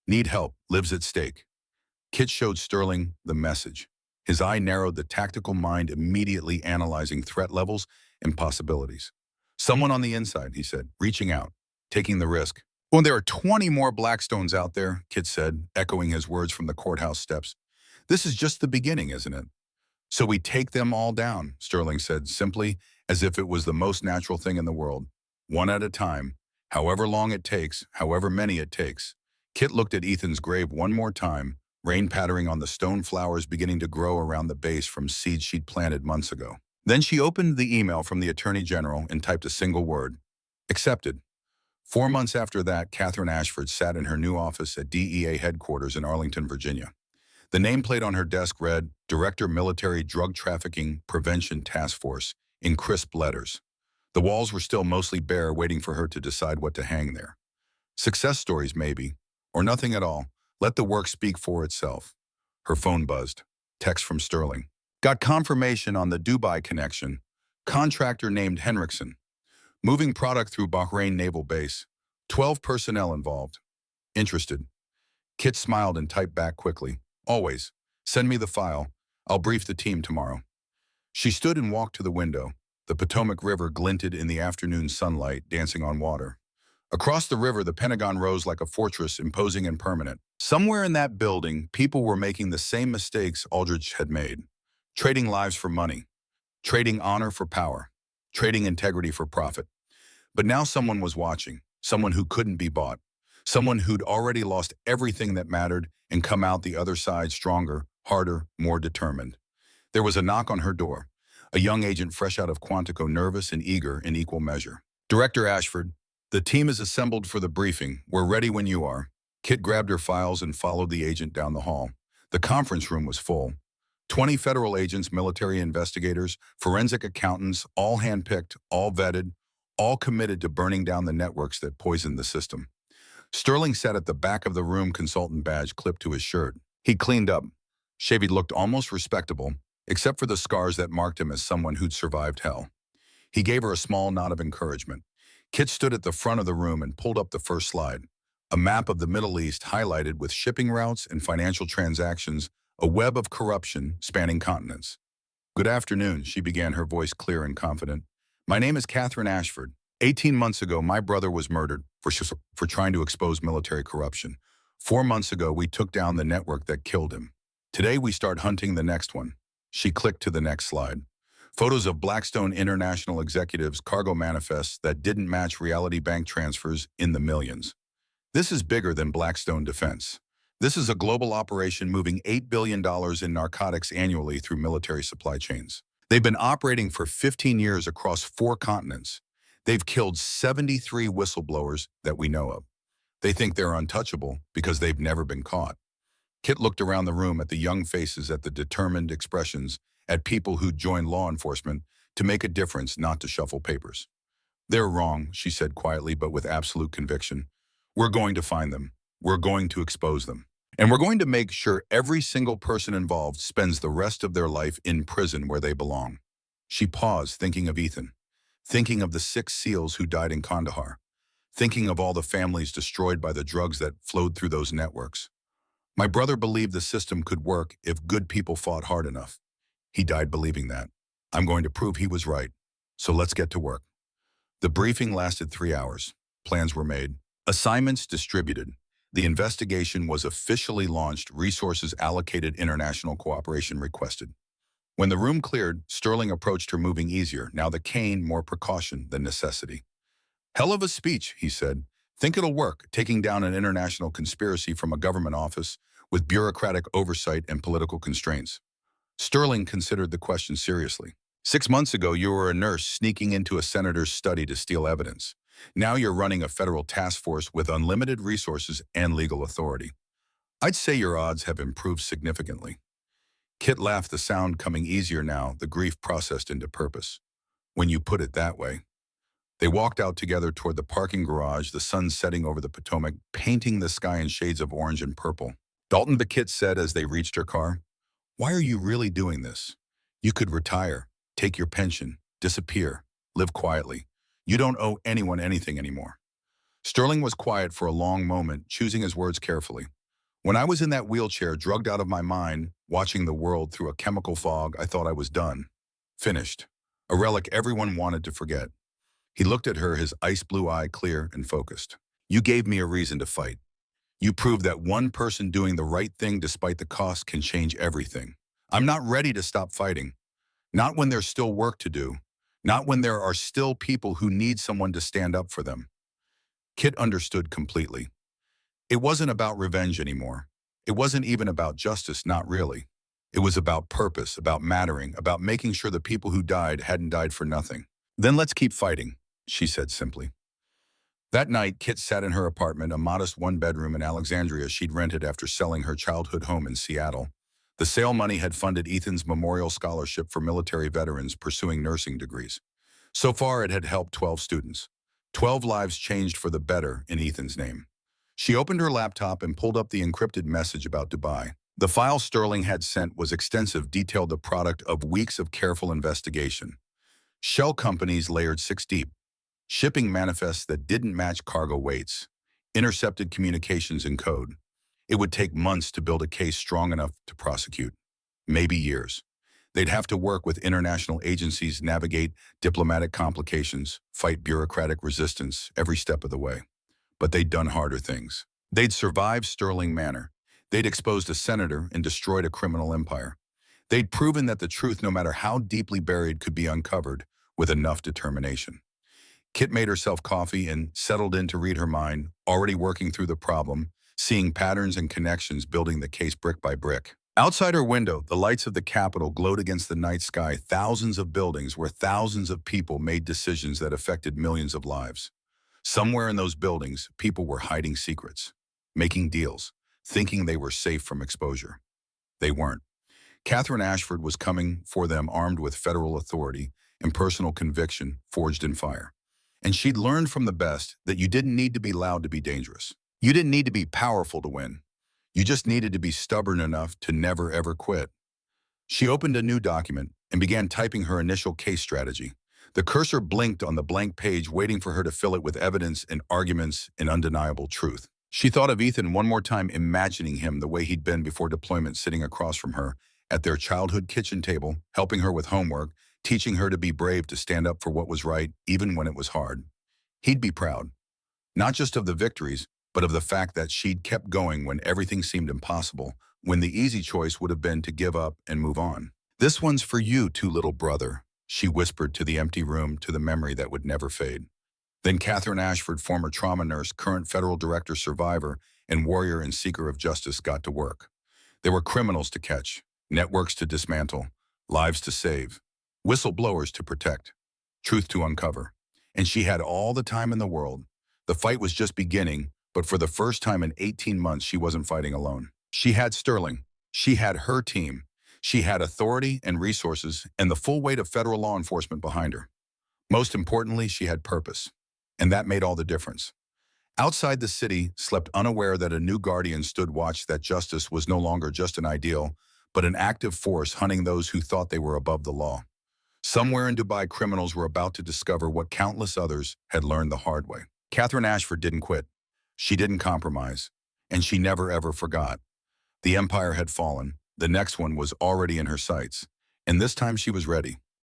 Need help, lives at stake." Kit showed Sterling the message. His eye narrowed, the tactical mind immediately analyzing threat levels and possibilities. "Someone on the inside," he said, reaching out, taking the risk. "Well, there are 20 more Blackstones out there," Kit said, echoing his words from the courthouse steps. "This is just the beginning, isn't it?" "So we take them all down," Sterling said simply, as if it was the most natural thing in the world. "One at a time, however long it takes, however many it takes." Kit looked at Ethan's grave one more time, rain pattering on the stone, flowers beginning to grow around the base from seeds she'd planted months ago. Then she opened the email from the Attorney General and typed a single word. "Accepted." 4 months after that, Catherine Ashford sat in her new office at DEA headquarters in Arlington, Virginia. The nameplate on her desk read, "Director Military Drug Trafficking Prevention Task Force," in crisp letters. The walls were still mostly bare, waiting for her to decide what to hang there. Success stories, maybe, or nothing at all. Let the work speak for itself. Her phone buzzed. Text from Sterling. "Got confirmation on the Dubai connection. Contractor named Henriksen. Moving product through Bahrain Naval Base. 12 personnel involved. Interested." Kit smiled and typed back quickly. "Always. Send me the file. I'll brief the team tomorrow." She stood and walked to the window. The Potomac River glinted in the afternoon sunlight, dancing on water. Across the river, the Pentagon rose like a fortress, imposing and permanent. Somewhere in that building, people were making the same mistakes Aldrich had made. Trading lives for money. Trading honor for power. Trading integrity for profit. But now someone was watching. Someone who couldn't be bought. Someone who'd already lost everything that mattered and come out the other side stronger, harder, more determined. There was a knock on her door. A young agent fresh out of Quantico, nervous and eager in equal measure. "Director Ashford, the team is assembled for the briefing. We're ready when you are." Kit grabbed her files and followed the agent down the hall. The conference room was full. 20 federal agents, military investigators, forensic accountants, all handpicked, all vetted, all committed to burning down the networks that poisoned the system. Sterling sat at the back of the room, consultant badge clipped to his shirt. He cleaned up. Shavy looked almost respectable, except for the scars that marked him as someone who'd survived hell. He gave her a small nod of encouragement. Kit stood at the front of the room and pulled up the first slide. A map of the Middle East highlighted with shipping routes and financial transactions, a web of corruption spanning continents. "Good afternoon," she began, her voice clear and confident. "My name is Catherine Ashford. 18 months ago, my brother was murdered for trying to expose military corruption. 4 months ago, we took down the network that killed him. Today, we start hunting the next one." She clicked to the next slide. Photos of Blackstone International executives' cargo manifests that didn't match reality, bank transfers in the millions. "This is bigger than Blackstone Defense. This is a global operation moving $8 billion in narcotics annually through military supply chains. They've been operating for 15 years across 4 continents. They've killed 73 whistleblowers that we know of. They think they're untouchable because they've never been caught. Kit looked around the room at the young faces, at the determined expressions, at people who'd joined law enforcement to make a difference, not to shuffle papers. They're wrong, she said quietly but with absolute conviction. We're going to find them. We're going to expose them. And we're going to make sure every single person involved spends the rest of their life in prison where they belong. She paused, thinking of Ethan, thinking of the 6 SEALs who died in Kandahar, thinking of all the families destroyed by the drugs that flowed through those networks. My brother believed the system could work if good people fought hard enough. He died believing that. I'm going to prove he was right. So let's get to work. The briefing lasted 3 hours. Plans were made. Assignments distributed. The investigation was officially launched. Resources allocated. International cooperation requested. When the room cleared, Sterling approached her, moving easier, now the cane more precaution than necessity. Hell of a speech, he said. Think it'll work, taking down an international conspiracy from a government office with bureaucratic oversight and political constraints. Sterling considered the question seriously. 6 months ago, you were a nurse sneaking into a senator's study to steal evidence. Now you're running a federal task force with unlimited resources and legal authority. I'd say your odds have improved significantly. Kit laughed, the sound coming easier now, the grief processed into purpose. When you put it that way. They walked out together toward the parking garage, the sun setting over the Potomac, painting the sky in shades of orange and purple. Dalton, the Kit said as they reached her car, why are you really doing this? You could retire, take your pension, disappear, live quietly. You don't owe anyone anything anymore. Sterling was quiet for a long moment, choosing his words carefully. When I was in that wheelchair, drugged out of my mind, watching the world through a chemical fog, I thought I was done. Finished. A relic everyone wanted to forget. He looked at her, his ice blue eye clear and focused. You gave me a reason to fight. You proved that one person doing the right thing despite the cost can change everything. I'm not ready to stop fighting. Not when there's still work to do. Not when there are still people who need someone to stand up for them. Kit understood completely. It wasn't about revenge anymore. It wasn't even about justice, not really. It was about purpose, about mattering, about making sure the people who died hadn't died for nothing. Then let's keep fighting, she said simply. That night, Kit sat in her apartment, a modest 1-bedroom in Alexandria she'd rented after selling her childhood home in Seattle. The sale money had funded Ethan's memorial scholarship for military veterans pursuing nursing degrees. So far, it had helped 12 students. 12 lives changed for the better in Ethan's name. She opened her laptop and pulled up the encrypted message about Dubai. The file Sterling had sent was extensive, detailed, the product of weeks of careful investigation. Shell companies layered 6 deep. Shipping manifests that didn't match cargo weights. Intercepted communications in code. It would take months to build a case strong enough to prosecute. Maybe years. They'd have to work with international agencies, navigate diplomatic complications, fight bureaucratic resistance every step of the way. But they'd done harder things. They'd survived Sterling Manor. They'd exposed a senator and destroyed a criminal empire. They'd proven that the truth, no matter how deeply buried, could be uncovered with enough determination. Kit made herself coffee and settled in to read her mind, already working through the problem, seeing patterns and connections, building the case brick by brick. Outside her window, the lights of the Capitol glowed against the night sky, thousands of buildings where thousands of people made decisions that affected millions of lives. Somewhere in those buildings, people were hiding secrets, making deals, thinking they were safe from exposure. They weren't. Catherine Ashford was coming for them armed with federal authority and personal conviction forged in fire. And she'd learned from the best that you didn't need to be loud to be dangerous. You didn't need to be powerful to win. You just needed to be stubborn enough to never, ever quit. She opened a new document and began typing her initial case strategy. The cursor blinked on the blank page, waiting for her to fill it with evidence and arguments and undeniable truth. She thought of Ethan one more time, imagining him the way he'd been before deployment, sitting across from her at their childhood kitchen table, helping her with homework, teaching her to be brave, to stand up for what was right, even when it was hard. He'd be proud, not just of the victories, but of the fact that she'd kept going when everything seemed impossible, when the easy choice would have been to give up and move on. This one's for you, too, little brother, she whispered to the empty room, to the memory that would never fade. Then Catherine Ashford, former trauma nurse, current federal director, survivor, and warrior and seeker of justice, got to work. There were criminals to catch, networks to dismantle, lives to save. whistleblowers to protect, truth to uncover. And she had all the time in the world. The fight was just beginning, but for the first time in 18 months, she wasn't fighting alone. She had Sterling. She had her team. She had authority and resources and the full weight of federal law enforcement behind her. Most importantly, she had purpose. And that made all the difference. Outside the city, slept unaware that a new guardian stood watch, that justice was no longer just an ideal, but an active force hunting those who thought they were above the law. Somewhere in Dubai, criminals were about to discover what countless others had learned the hard way. Catherine Ashford didn't quit. She didn't compromise. And she never ever forgot. The empire had fallen. The next one was already in her sights. And this time she was ready.